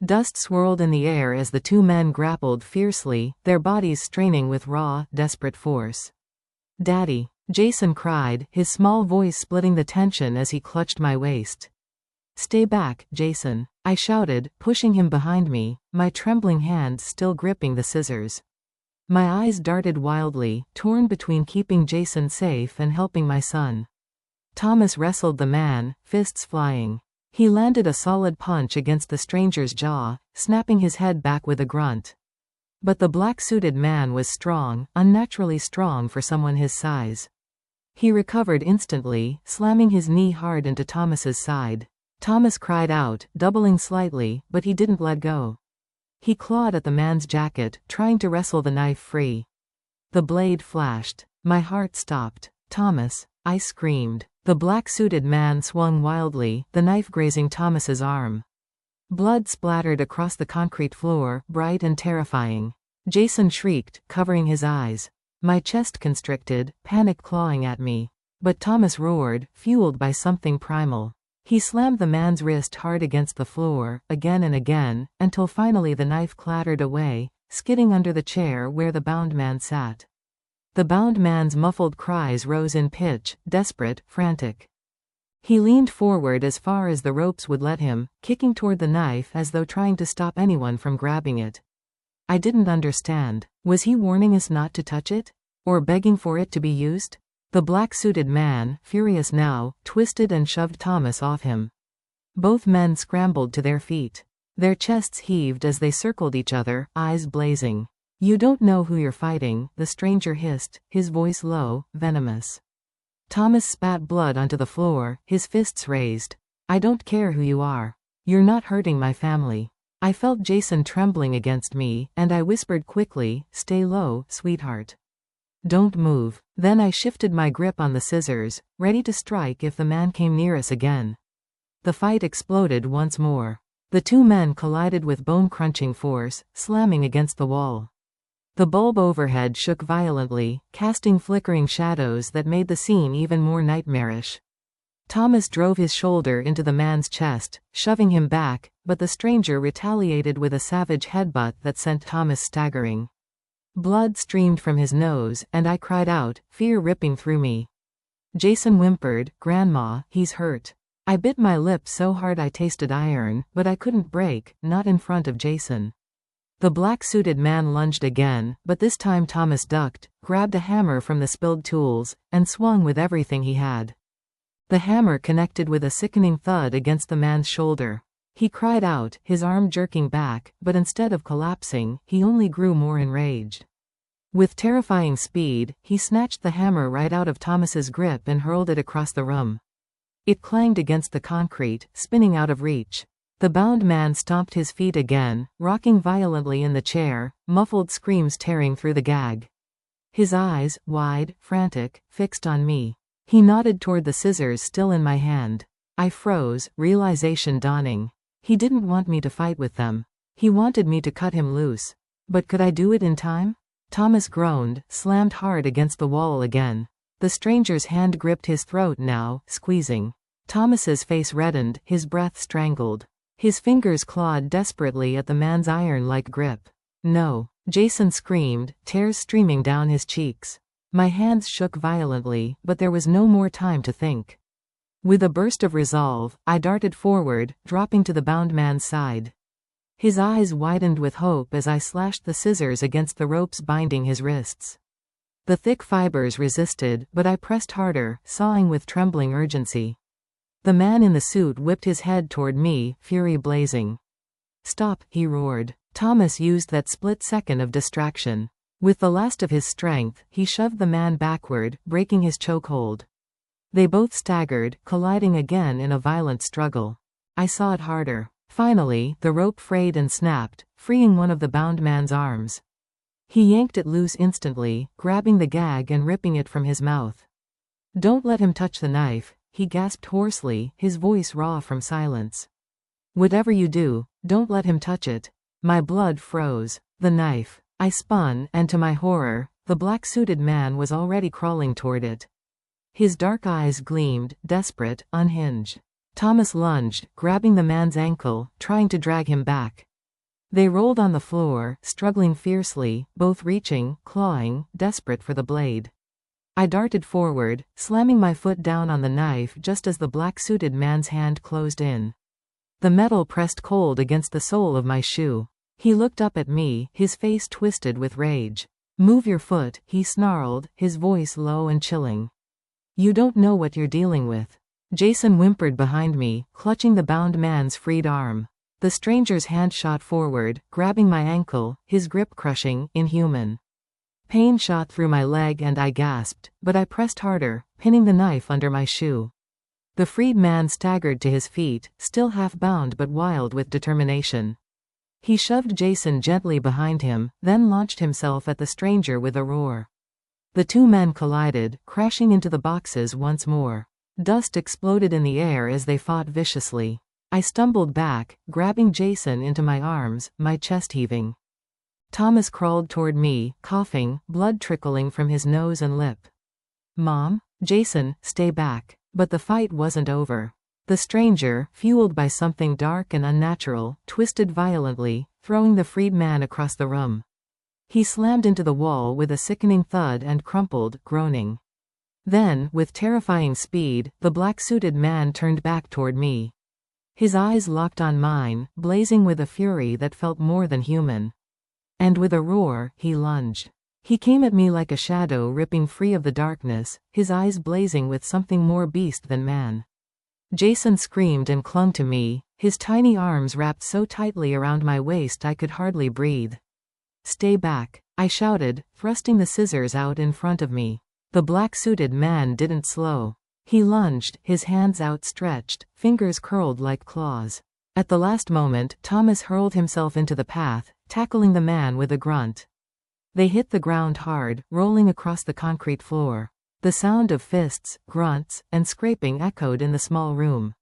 [SPEAKER 1] Dust swirled in the air as the two men grappled fiercely, their bodies straining with raw, desperate force. Daddy, Jason cried, his small voice splitting the tension as he clutched my waist. Stay back, Jason, I shouted, pushing him behind me, my trembling hands still gripping the scissors. My eyes darted wildly, torn between keeping Jason safe and helping my son. Thomas wrestled the man, fists flying. He landed a solid punch against the stranger's jaw, snapping his head back with a grunt. But the black-suited man was strong, unnaturally strong for someone his size. He recovered instantly, slamming his knee hard into Thomas's side. Thomas cried out, doubling slightly, but he didn't let go. He clawed at the man's jacket, trying to wrestle the knife free. The blade flashed. My heart stopped. Thomas, I screamed. The black-suited man swung wildly, the knife grazing Thomas's arm. Blood splattered across the concrete floor, bright and terrifying. Jason shrieked, covering his eyes. My chest constricted, panic clawing at me. But Thomas roared, fueled by something primal. He slammed the man's wrist hard against the floor, again and again, until finally the knife clattered away, skidding under the chair where the bound man sat. The bound man's muffled cries rose in pitch, desperate, frantic. He leaned forward as far as the ropes would let him, kicking toward the knife as though trying to stop anyone from grabbing it. I didn't understand. Was he warning us not to touch it? Or begging for it to be used? The black-suited man, furious now, twisted and shoved Thomas off him. Both men scrambled to their feet. Their chests heaved as they circled each other, eyes blazing. You don't know who you're fighting, the stranger hissed, his voice low, venomous. Thomas spat blood onto the floor, his fists raised. I don't care who you are. You're not hurting my family. I felt Jason trembling against me, and I whispered quickly, stay low, sweetheart. Don't move. Then I shifted my grip on the scissors, ready to strike if the man came near us again. The fight exploded once more. The two men collided with bone-crunching force, slamming against the wall. The bulb overhead shook violently, casting flickering shadows that made the scene even more nightmarish. Thomas drove his shoulder into the man's chest, shoving him back, but the stranger retaliated with a savage headbutt that sent Thomas staggering. Blood streamed from his nose, and I cried out, fear ripping through me. Jason whimpered, Grandma, he's hurt. I bit my lip so hard I tasted iron, but I couldn't break, not in front of Jason. The black-suited man lunged again, but this time Thomas ducked, grabbed a hammer from the spilled tools, and swung with everything he had. The hammer connected with a sickening thud against the man's shoulder. He cried out, his arm jerking back, but instead of collapsing, he only grew more enraged. With terrifying speed, he snatched the hammer right out of Thomas's grip and hurled it across the room. It clanged against the concrete, spinning out of reach. The bound man stomped his feet again, rocking violently in the chair, muffled screams tearing through the gag. His eyes, wide, frantic, fixed on me. He nodded toward the scissors still in my hand. I froze, realization dawning. He didn't want me to fight with them. He wanted me to cut him loose. But could I do it in time? Thomas groaned, slammed hard against the wall again. The stranger's hand gripped his throat now, squeezing. Thomas's face reddened, his breath strangled. His fingers clawed desperately at the man's iron-like grip. No, Jason screamed, tears streaming down his cheeks. My hands shook violently, but there was no more time to think. With a burst of resolve, I darted forward, dropping to the bound man's side. His eyes widened with hope as I slashed the scissors against the ropes binding his wrists. The thick fibers resisted, but I pressed harder, sawing with trembling urgency. The man in the suit whipped his head toward me, fury blazing. "Stop," he roared. Thomas used that split second of distraction. With the last of his strength, he shoved the man backward, breaking his chokehold. They both staggered, colliding again in a violent struggle. I sawed harder. Finally, the rope frayed and snapped, freeing one of the bound man's arms. He yanked it loose instantly, grabbing the gag and ripping it from his mouth. "Don't let him touch the knife," he gasped hoarsely, his voice raw from silence. "Whatever you do, don't let him touch it." My blood froze. The knife. I spun, and to my horror, the black-suited man was already crawling toward it. His dark eyes gleamed, desperate, unhinged. Thomas lunged, grabbing the man's ankle, trying to drag him back. They rolled on the floor, struggling fiercely, both reaching, clawing, desperate for the blade. I darted forward, slamming my foot down on the knife just as the black-suited man's hand closed in. The metal pressed cold against the sole of my shoe. He looked up at me, his face twisted with rage. "Move your foot," he snarled, his voice low and chilling. "You don't know what you're dealing with." Jason whimpered behind me, clutching the bound man's freed arm. The stranger's hand shot forward, grabbing my ankle, his grip crushing, inhuman. Pain shot through my leg and I gasped, but I pressed harder, pinning the knife under my shoe. The freed man staggered to his feet, still half bound but wild with determination. He shoved Jason gently behind him, then launched himself at the stranger with a roar. The two men collided, crashing into the boxes once more. Dust exploded in the air as they fought viciously. I stumbled back, grabbing Jason into my arms, my chest heaving. Thomas crawled toward me, coughing, blood trickling from his nose and lip. "Mom?" "Jason, stay back." But the fight wasn't over. The stranger, fueled by something dark and unnatural, twisted violently, throwing the freed man across the room. He slammed into the wall with a sickening thud and crumpled, groaning. Then, with terrifying speed, the black-suited man turned back toward me. His eyes locked on mine, blazing with a fury that felt more than human. And with a roar, he lunged. He came at me like a shadow ripping free of the darkness, his eyes blazing with something more beast than man. Jason screamed and clung to me, his tiny arms wrapped so tightly around my waist I could hardly breathe. "Stay back," I shouted, thrusting the scissors out in front of me. The black-suited man didn't slow. He lunged, his hands outstretched, fingers curled like claws. At the last moment, Thomas hurled himself into the path, tackling the man with a grunt. They hit the ground hard, rolling across the concrete floor. The sound of fists, grunts, and scraping echoed in the small room.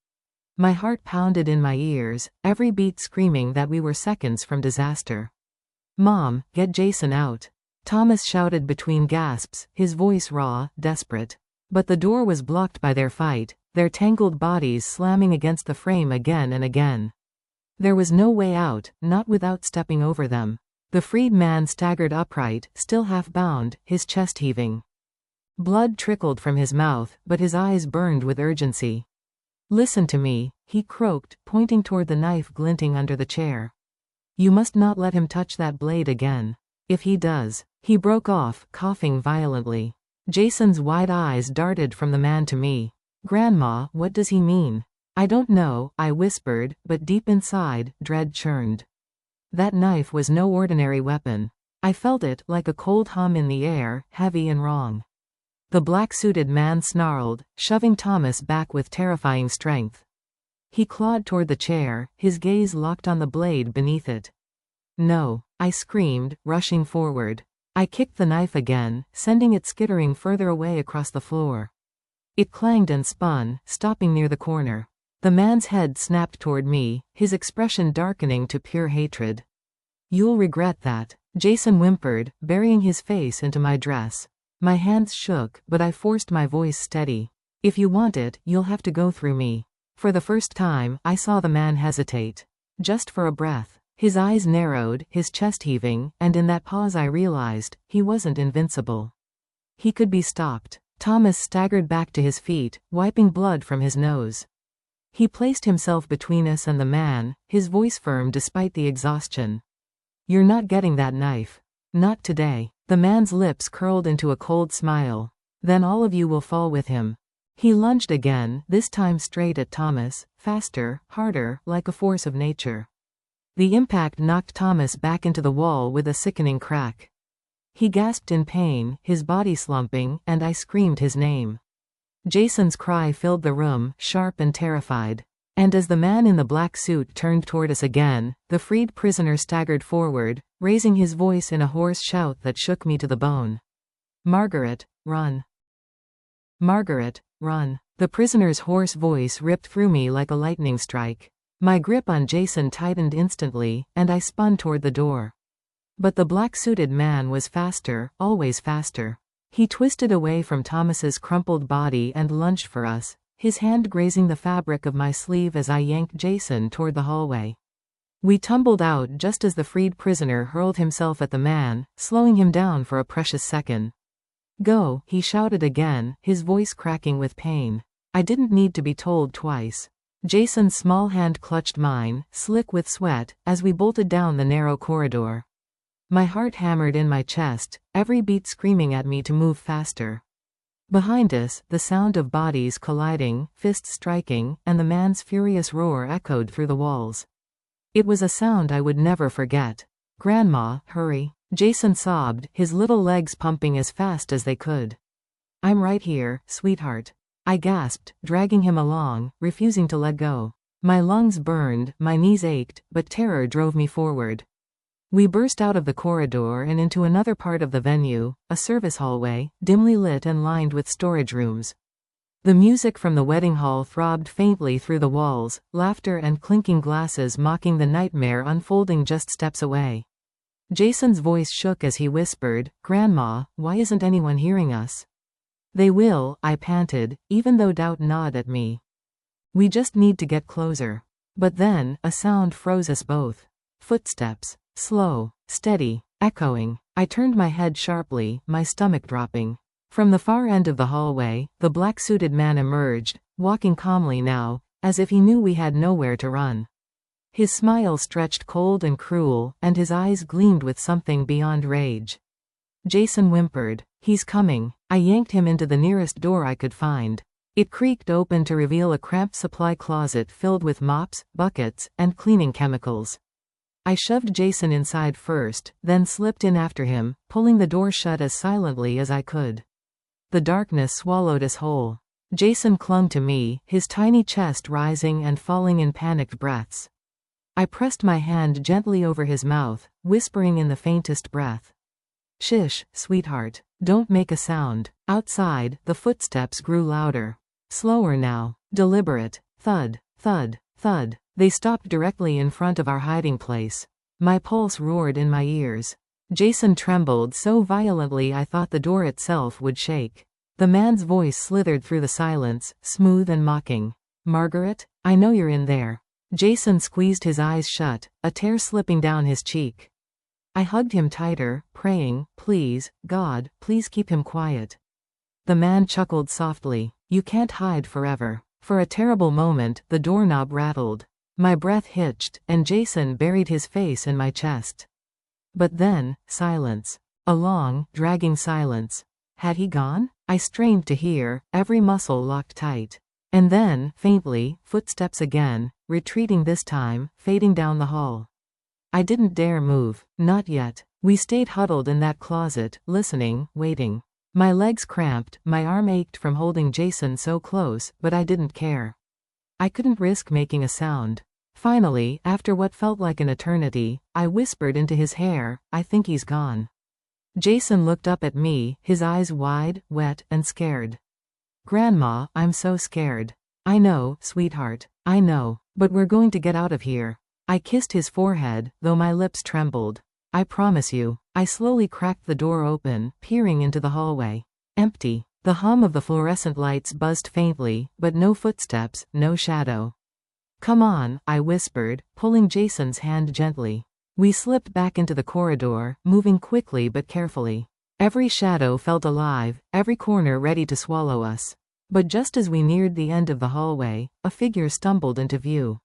[SPEAKER 1] My heart pounded in my ears, every beat screaming that we were seconds from disaster. "Mom, get Jason out," Thomas shouted between gasps, his voice raw, desperate. But the door was blocked by their fight, their tangled bodies slamming against the frame again and again. There was no way out, not without stepping over them. The freed man staggered upright, still half bound, his chest heaving. Blood trickled from his mouth, but his eyes burned with urgency. "Listen to me," he croaked, pointing toward the knife glinting under the chair. You must not let him touch that blade again. If he does. He broke off, coughing violently. Jason's wide eyes darted from the man to me. Grandma, what does he mean? I don't know, I whispered, but deep inside, dread churned. That knife was no ordinary weapon. I felt it, like a cold hum in the air, heavy and wrong. The black-suited man snarled, shoving Thomas back with terrifying strength. He clawed toward the chair, his gaze locked on the blade beneath it. No, I screamed, rushing forward. I kicked the knife again, sending it skittering further away across the floor. It clanged and spun, stopping near the corner. The man's head snapped toward me, his expression darkening to pure hatred. You'll regret that, Jason whimpered, burying his face into my dress. My hands shook, but I forced my voice steady. If you want it, you'll have to go through me. For the first time, I saw the man hesitate. Just for a breath. His eyes narrowed, his chest heaving, and in that pause I realized, he wasn't invincible. He could be stopped. Thomas staggered back to his feet, wiping blood from his nose. He placed himself between us and the man, his voice firm despite the exhaustion. You're not getting that knife. Not today. The man's lips curled into a cold smile. Then all of you will fall with him. He lunged again, this time straight at Thomas, faster, harder, like a force of nature. The impact knocked Thomas back into the wall with a sickening crack. He gasped in pain, his body slumping, and I screamed his name. Jason's cry filled the room, sharp and terrified. And as the man in the black suit turned toward us again, the freed prisoner staggered forward, raising his voice in a hoarse shout that shook me to the bone. Margaret, run. Margaret, run. The prisoner's hoarse voice ripped through me like a lightning strike. My grip on Jason tightened instantly, and I spun toward the door. But the black-suited man was faster, always faster. He twisted away from Thomas's crumpled body and lunged for us, his hand grazing the fabric of my sleeve as I yanked Jason toward the hallway. We tumbled out just as the freed prisoner hurled himself at the man, slowing him down for a precious second. Go, he shouted again, his voice cracking with pain. I didn't need to be told twice. Jason's small hand clutched mine, slick with sweat, as we bolted down the narrow corridor. My heart hammered in my chest, every beat screaming at me to move faster. Behind us, the sound of bodies colliding, fists striking, and the man's furious roar echoed through the walls. It was a sound I would never forget. Grandma, hurry. Jason sobbed, his little legs pumping as fast as they could. I'm right here, sweetheart. I gasped, dragging him along, refusing to let go. My lungs burned, my knees ached, but terror drove me forward. We burst out of the corridor and into another part of the venue, a service hallway, dimly lit and lined with storage rooms. The music from the wedding hall throbbed faintly through the walls, laughter and clinking glasses mocking the nightmare unfolding just steps away. Jason's voice shook as he whispered, Grandma, why isn't anyone hearing us? They will, I panted, even though doubt gnawed at me. We just need to get closer. But then, a sound froze us both. Footsteps. Slow, steady, echoing. I turned my head sharply, my stomach dropping. From the far end of the hallway, the black-suited man emerged, walking calmly now, as if he knew we had nowhere to run. His smile stretched cold and cruel, and his eyes gleamed with something beyond rage. Jason whimpered. He's coming. I yanked him into the nearest door I could find. It creaked open to reveal a cramped supply closet filled with mops, buckets, and cleaning chemicals. I shoved Jason inside first, then slipped in after him, pulling the door shut as silently as I could. The darkness swallowed us whole. Jason clung to me, his tiny chest rising and falling in panicked breaths. I pressed my hand gently over his mouth, whispering in the faintest breath. Shish, sweetheart. Don't make a sound. Outside, the footsteps grew louder. Slower now. Deliberate. Thud, thud, thud. They stopped directly in front of our hiding place. My pulse roared in my ears. Jason trembled so violently I thought the door itself would shake. The man's voice slithered through the silence, smooth and mocking. Margaret? I know you're in there. Jason squeezed his eyes shut, a tear slipping down his cheek. I hugged him tighter, praying, please, God, please keep him quiet. The man chuckled softly. You can't hide forever. For a terrible moment, the doorknob rattled. My breath hitched, and Jason buried his face in my chest. But then, silence. A long, dragging silence. Had he gone? I strained to hear, every muscle locked tight. And then, faintly, footsteps again, retreating this time, fading down the hall. I didn't dare move, not yet. We stayed huddled in that closet, listening, waiting. My legs cramped, my arm ached from holding Jason so close, but I didn't care. I couldn't risk making a sound. Finally, after what felt like an eternity, I whispered into his hair, "I think he's gone." Jason looked up at me, his eyes wide, wet, and scared. "Grandma, I'm so scared." "I know, sweetheart. I know. But we're going to get out of here." I kissed his forehead, though my lips trembled. "I promise you." I slowly cracked the door open, peering into the hallway. Empty. The hum of the fluorescent lights buzzed faintly, but no footsteps, no shadow. "Come on," I whispered, pulling Jason's hand gently. We slipped back into the corridor, moving quickly but carefully. Every shadow felt alive, every corner ready to swallow us. But just as we neared the end of the hallway, a figure stumbled into view.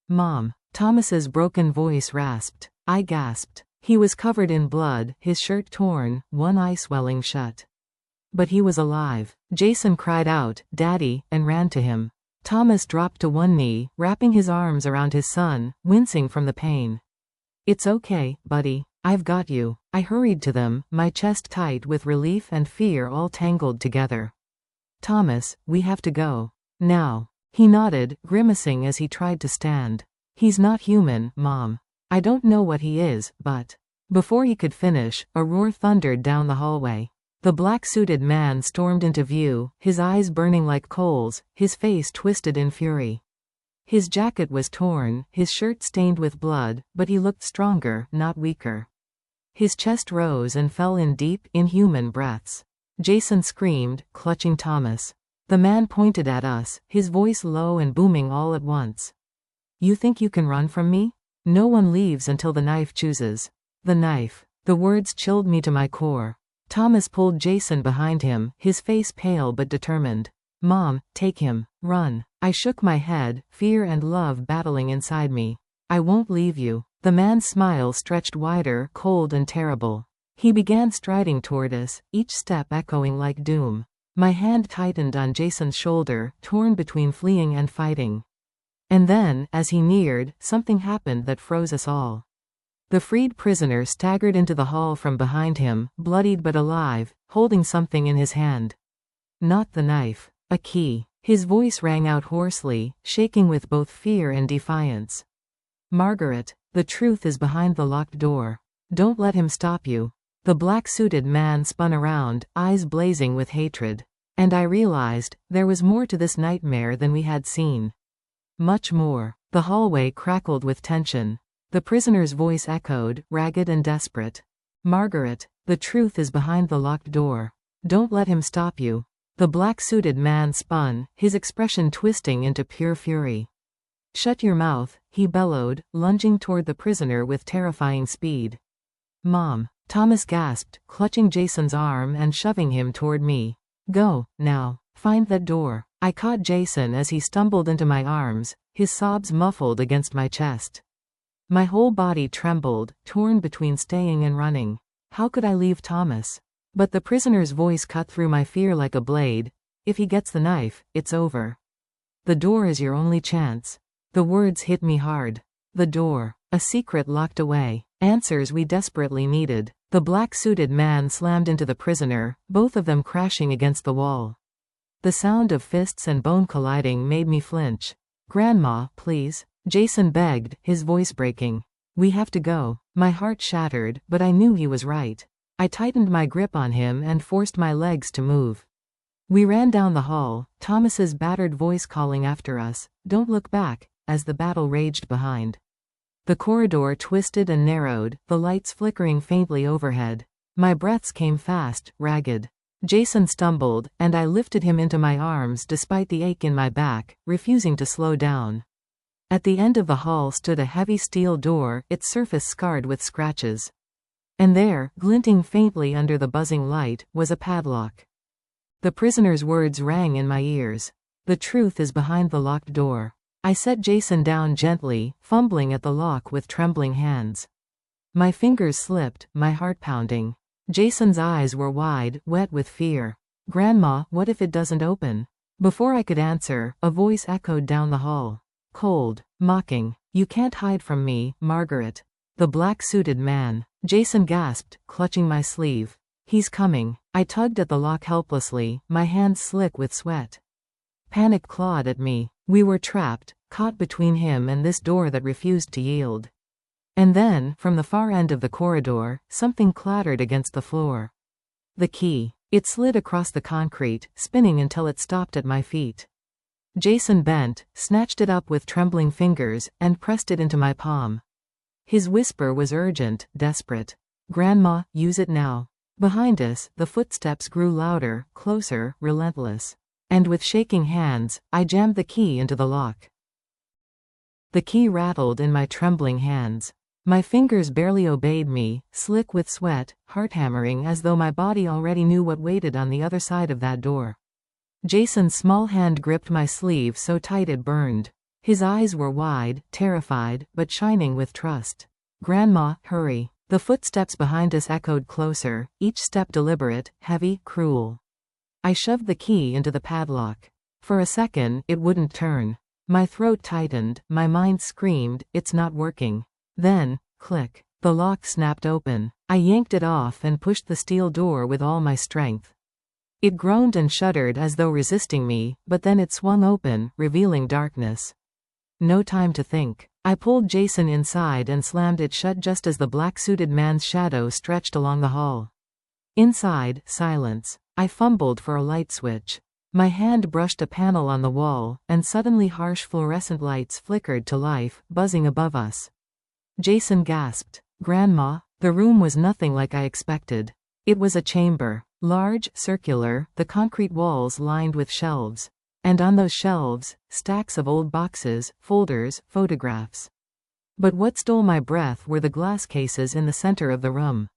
[SPEAKER 1] "Mom." Thomas's broken voice rasped. I gasped. He was covered in blood, his shirt torn, one eye swelling shut. But he was alive. Jason cried out, "Daddy," and ran to him. Thomas dropped to one knee, wrapping his arms around his son, wincing from the pain. "It's okay, buddy. I've got you." I hurried to them, my chest tight with relief and fear all tangled together. "Thomas, we have to go. Now." He nodded, grimacing as he tried to stand. "He's not human, Mom. I don't know what he is, but..." Before he could finish, a roar thundered down the hallway. The black-suited man stormed into view, his eyes burning like coals, his face twisted in fury. His jacket was torn, his shirt stained with blood, but he looked stronger, not weaker. His chest rose and fell in deep, inhuman breaths. Jason screamed, clutching Thomas. The man pointed at us, his voice low and booming all at once. "You think you can run from me? No one leaves until the knife chooses." The knife. The words chilled me to my core. Thomas pulled Jason behind him, his face pale but determined. "Mom, take him. Run." I shook my head, fear and love battling inside me. "I won't leave you." The man's smile stretched wider, cold and terrible. He began striding toward us, each step echoing like doom. My hand tightened on Jason's shoulder, torn between fleeing and fighting. And then, as he neared, something happened that froze us all. The freed prisoner staggered into the hall from behind him, bloodied but alive, holding something in his hand. Not the knife. A key. His voice rang out hoarsely, shaking with both fear and defiance. "Margaret, the truth is behind the locked door. Don't let him stop you." The black-suited man spun around, eyes blazing with hatred. And I realized, there was more to this nightmare than we had seen. Much more. The hallway crackled with tension. The prisoner's voice echoed, ragged and desperate. "Margaret, the truth is behind the locked door. Don't let him stop you." The black-suited man spun, his expression twisting into pure fury. "Shut your mouth," he bellowed, lunging toward the prisoner with terrifying speed. "Mom." Thomas gasped, clutching Jason's arm and shoving him toward me. "Go, now. Find that door." I caught Jason as he stumbled into my arms, his sobs muffled against my chest. My whole body trembled, torn between staying and running. How could I leave Thomas? But the prisoner's voice cut through my fear like a blade. "If he gets the knife, it's over. The door is your only chance." The words hit me hard. The door. A secret locked away. Answers we desperately needed. The black-suited man slammed into the prisoner, both of them crashing against the wall. The sound of fists and bone colliding made me flinch. "Grandma, please." Jason begged, his voice breaking. "We have to go." My heart shattered, but I knew he was right. I tightened my grip on him and forced my legs to move. We ran down the hall, Thomas's battered voice calling after us, "Don't look back," as the battle raged behind. The corridor twisted and narrowed, the lights flickering faintly overhead. My breaths came fast, ragged. Jason stumbled, and I lifted him into my arms despite the ache in my back, refusing to slow down. At the end of the hall stood a heavy steel door, its surface scarred with scratches. And there, glinting faintly under the buzzing light, was a padlock. The prisoner's words rang in my ears. "The truth is behind the locked door." I set Jason down gently, fumbling at the lock with trembling hands. My fingers slipped, my heart pounding. Jason's eyes were wide, wet with fear. "Grandma, what if it doesn't open?" Before I could answer, a voice echoed down the hall. Cold, mocking. "You can't hide from me, Margaret." The black-suited man. Jason gasped, clutching my sleeve. "He's coming." I tugged at the lock helplessly, my hands slick with sweat. Panic clawed at me. We were trapped, caught between him and this door that refused to yield. And then, from the far end of the corridor, something clattered against the floor. The key. It slid across the concrete, spinning until it stopped at my feet. Jason bent, snatched it up with trembling fingers, and pressed it into my palm. His whisper was urgent, desperate. "Grandma, use it now." Behind us, the footsteps grew louder, closer, relentless. And with shaking hands, I jammed the key into the lock. The key rattled in my trembling hands. My fingers barely obeyed me, slick with sweat, heart-hammering as though my body already knew what waited on the other side of that door. Jason's small hand gripped my sleeve so tight it burned. His eyes were wide, terrified, but shining with trust. "Grandma, hurry." The footsteps behind us echoed closer, each step deliberate, heavy, cruel. I shoved the key into the padlock. For a second, it wouldn't turn. My throat tightened, my mind screamed, "It's not working." Then, click. The lock snapped open. I yanked it off and pushed the steel door with all my strength. It groaned and shuddered as though resisting me, but then it swung open, revealing darkness. No time to think. I pulled Jason inside and slammed it shut just as the black-suited man's shadow stretched along the hall. Inside, silence. I fumbled for a light switch. My hand brushed a panel on the wall, and suddenly harsh fluorescent lights flickered to life, buzzing above us. Jason gasped. "Grandma." The room was nothing like I expected. It was a chamber. Large, circular, the concrete walls lined with shelves. And on those shelves, stacks of old boxes, folders, photographs. But what stole my breath were the glass cases in the center of the room.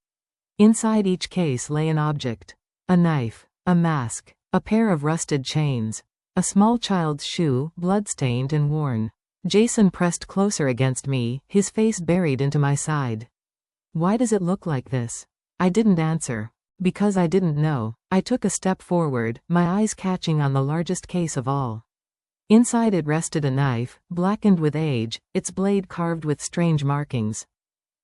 [SPEAKER 1] Inside each case lay an object. A knife. A mask. A pair of rusted chains. A small child's shoe, blood-stained and worn. Jason pressed closer against me, his face buried into my side. "Why does it look like this?" I didn't answer. Because I didn't know. I took a step forward, my eyes catching on the largest case of all. Inside it rested a knife, blackened with age, its blade carved with strange markings.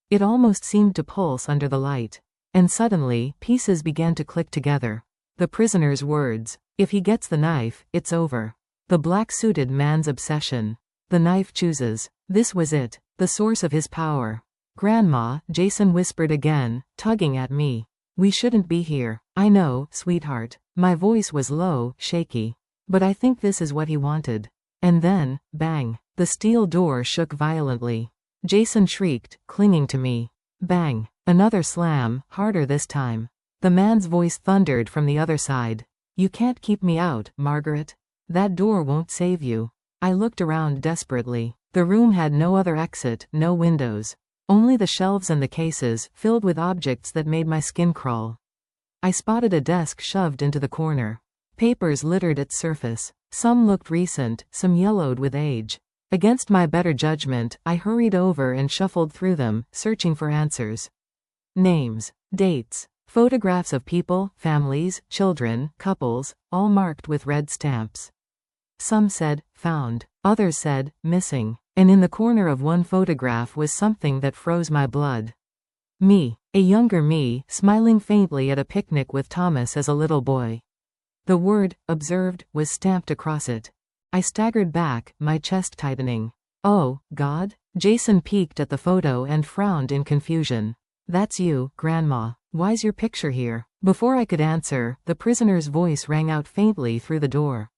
[SPEAKER 1] It almost seemed to pulse under the light. And suddenly, pieces began to click together. The prisoner's words. "If he gets the knife, it's over." The black-suited man's obsession. The knife chooses. This was it, the source of his power. "Grandma," Jason whispered again, tugging at me. "We shouldn't be here." "I know, sweetheart." My voice was low, shaky. "But I think this is what he wanted." And then, bang. The steel door shook violently. Jason shrieked, clinging to me. Bang. Another slam, harder this time. The man's voice thundered from the other side. "You can't keep me out, Margaret. That door won't save you." I looked around desperately. The room had no other exit, no windows. Only the shelves and the cases, filled with objects that made my skin crawl. I spotted a desk shoved into the corner. Papers littered its surface. Some looked recent, some yellowed with age. Against my better judgment, I hurried over and shuffled through them, searching for answers. Names, dates, photographs of people, families, children, couples, all marked with red stamps. Some said, found. Others said, missing. And in the corner of one photograph was something that froze my blood. Me, a younger me, smiling faintly at a picnic with Thomas as a little boy. The word, observed, was stamped across it. I staggered back, my chest tightening. "Oh, God?" Jason peeked at the photo and frowned in confusion. "That's you, Grandma. Why's your picture here?" Before I could answer, the prisoner's voice rang out faintly through the door.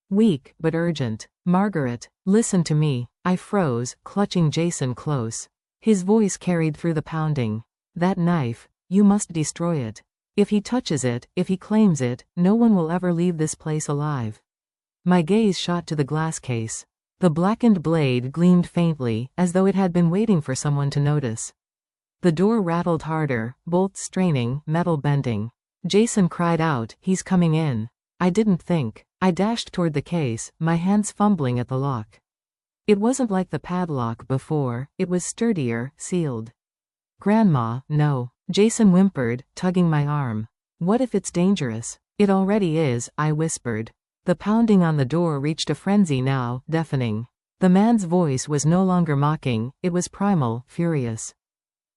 [SPEAKER 1] Weak, but urgent. "Margaret, listen to me." I froze, clutching Jason close. His voice carried through the pounding. "That knife, you must destroy it. If he touches it, if he claims it, no one will ever leave this place alive." My gaze shot to the glass case. The blackened blade gleamed faintly, as though it had been waiting for someone to notice. The door rattled harder, bolts straining, metal bending. Jason cried out, "He's coming in." I didn't think. I dashed toward the case, my hands fumbling at the lock. It wasn't like the padlock before, it was sturdier, sealed. Grandma, no. Jason whimpered, tugging my arm. What if it's dangerous? It already is, I whispered. The pounding on the door reached a frenzy now, deafening. The man's voice was no longer mocking, it was primal, furious.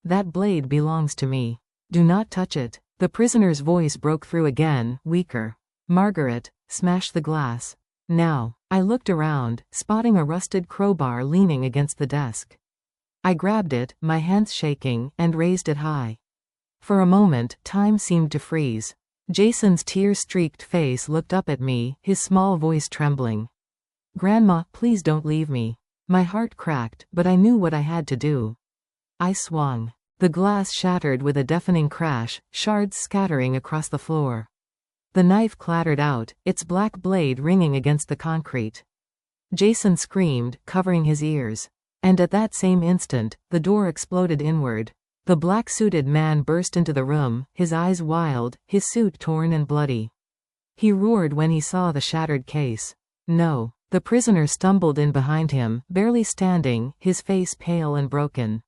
[SPEAKER 1] That blade belongs to me. Do not touch it. The prisoner's voice broke through again, weaker. Margaret, smash the glass. Now. I looked around, spotting a rusted crowbar leaning against the desk. I grabbed it, my hands shaking, and raised it high. For a moment, time seemed to freeze. Jason's tear-streaked face looked up at me, his small voice trembling. Grandma, please don't leave me. My heart cracked, but I knew what I had to do. I swung. The glass shattered with a deafening crash, shards scattering across the floor. The knife clattered out, its black blade ringing against the concrete. Jason screamed, covering his ears. And at that same instant, the door exploded inward. The black-suited man burst into the room, his eyes wild, his suit torn and bloody. He roared when he saw the shattered case. No. The prisoner stumbled in behind him, barely standing, his face pale and broken.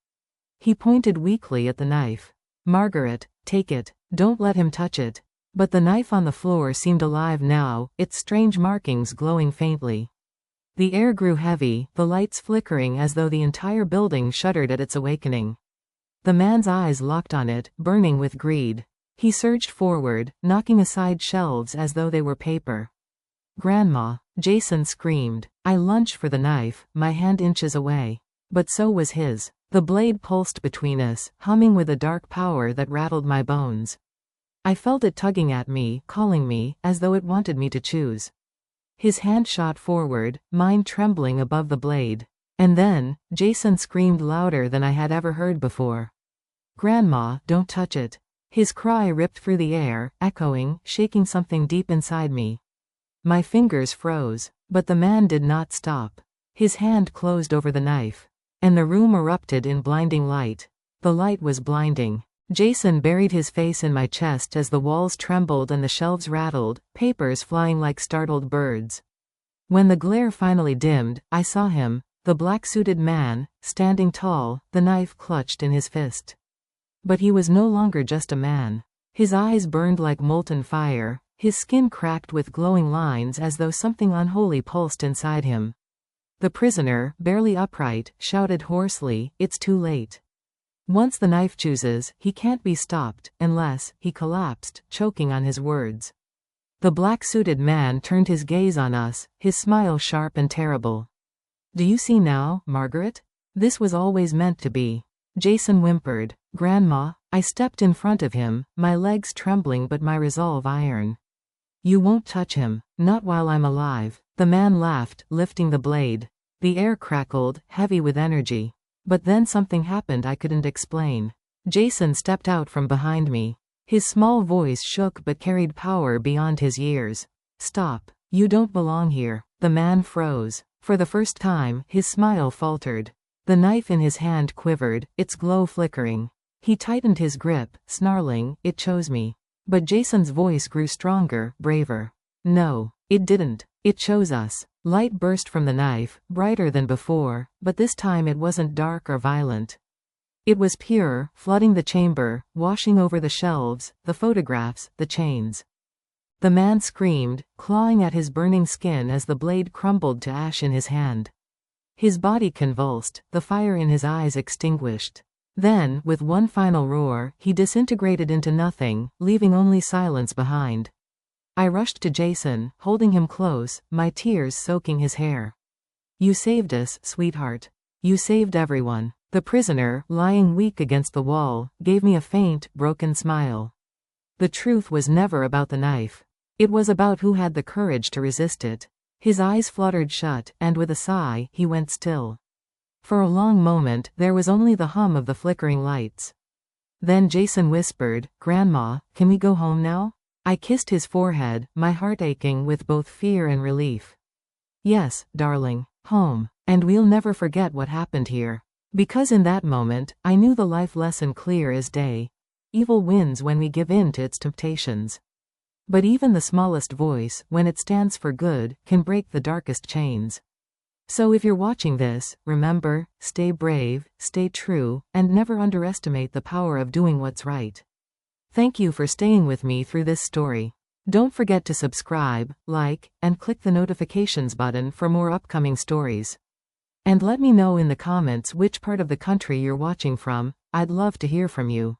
[SPEAKER 1] He pointed weakly at the knife. Margaret, take it. Don't let him touch it. But the knife on the floor seemed alive now, its strange markings glowing faintly. The air grew heavy, the lights flickering as though the entire building shuddered at its awakening. The man's eyes locked on it, burning with greed. He surged forward, knocking aside shelves as though they were paper. Grandma, Jason screamed. I lunged for the knife, my hand inches away. But so was his. The blade pulsed between us, humming with a dark power that rattled my bones. I felt it tugging at me, calling me, as though it wanted me to choose. His hand shot forward, mine trembling above the blade. And then, Jason screamed louder than I had ever heard before. Grandma, don't touch it. His cry ripped through the air, echoing, shaking something deep inside me. My fingers froze, but the man did not stop. His hand closed over the knife. And the room erupted in blinding light. The light was blinding. Jason buried his face in my chest as the walls trembled and the shelves rattled, papers flying like startled birds. When the glare finally dimmed, I saw him, the black-suited man, standing tall, the knife clutched in his fist. But he was no longer just a man. His eyes burned like molten fire, his skin cracked with glowing lines as though something unholy pulsed inside him. The prisoner, barely upright, shouted hoarsely, "It's too late. Once the knife chooses, he can't be stopped, unless," he collapsed, choking on his words. The black-suited man turned his gaze on us, his smile sharp and terrible. Do you see now, Margaret? This was always meant to be. Jason whimpered. Grandma, I stepped in front of him, my legs trembling but my resolve iron. You won't touch him, not while I'm alive. The man laughed, lifting the blade. The air crackled, heavy with energy. But then something happened I couldn't explain. Jason stepped out from behind me. His small voice shook but carried power beyond his years. Stop. You don't belong here. The man froze. For the first time, his smile faltered. The knife in his hand quivered, its glow flickering. He tightened his grip, snarling, "It chose me." But Jason's voice grew stronger, braver. No, it didn't. It chose us. Light burst from the knife, brighter than before, but this time it wasn't dark or violent. It was pure, flooding the chamber, washing over the shelves, the photographs, the chains. The man screamed, clawing at his burning skin as the blade crumbled to ash in his hand. His body convulsed, the fire in his eyes extinguished. Then, with one final roar, he disintegrated into nothing, leaving only silence behind. I rushed to Jason, holding him close, my tears soaking his hair. You saved us, sweetheart. You saved everyone. The prisoner, lying weak against the wall, gave me a faint, broken smile. The truth was never about the knife. It was about who had the courage to resist it. His eyes fluttered shut, and with a sigh, he went still. For a long moment, there was only the hum of the flickering lights. Then Jason whispered, Grandma, can we go home now? I kissed his forehead, my heart aching with both fear and relief. Yes, darling, home, and we'll never forget what happened here. Because in that moment, I knew the life lesson clear as day. Evil wins when we give in to its temptations. But even the smallest voice, when it stands for good, can break the darkest chains. So if you're watching this, remember, stay brave, stay true, and never underestimate the power of doing what's right. Thank you for staying with me through this story. Don't forget to subscribe, like, and click the notifications button for more upcoming stories. And let me know in the comments which part of the country you're watching from. I'd love to hear from you.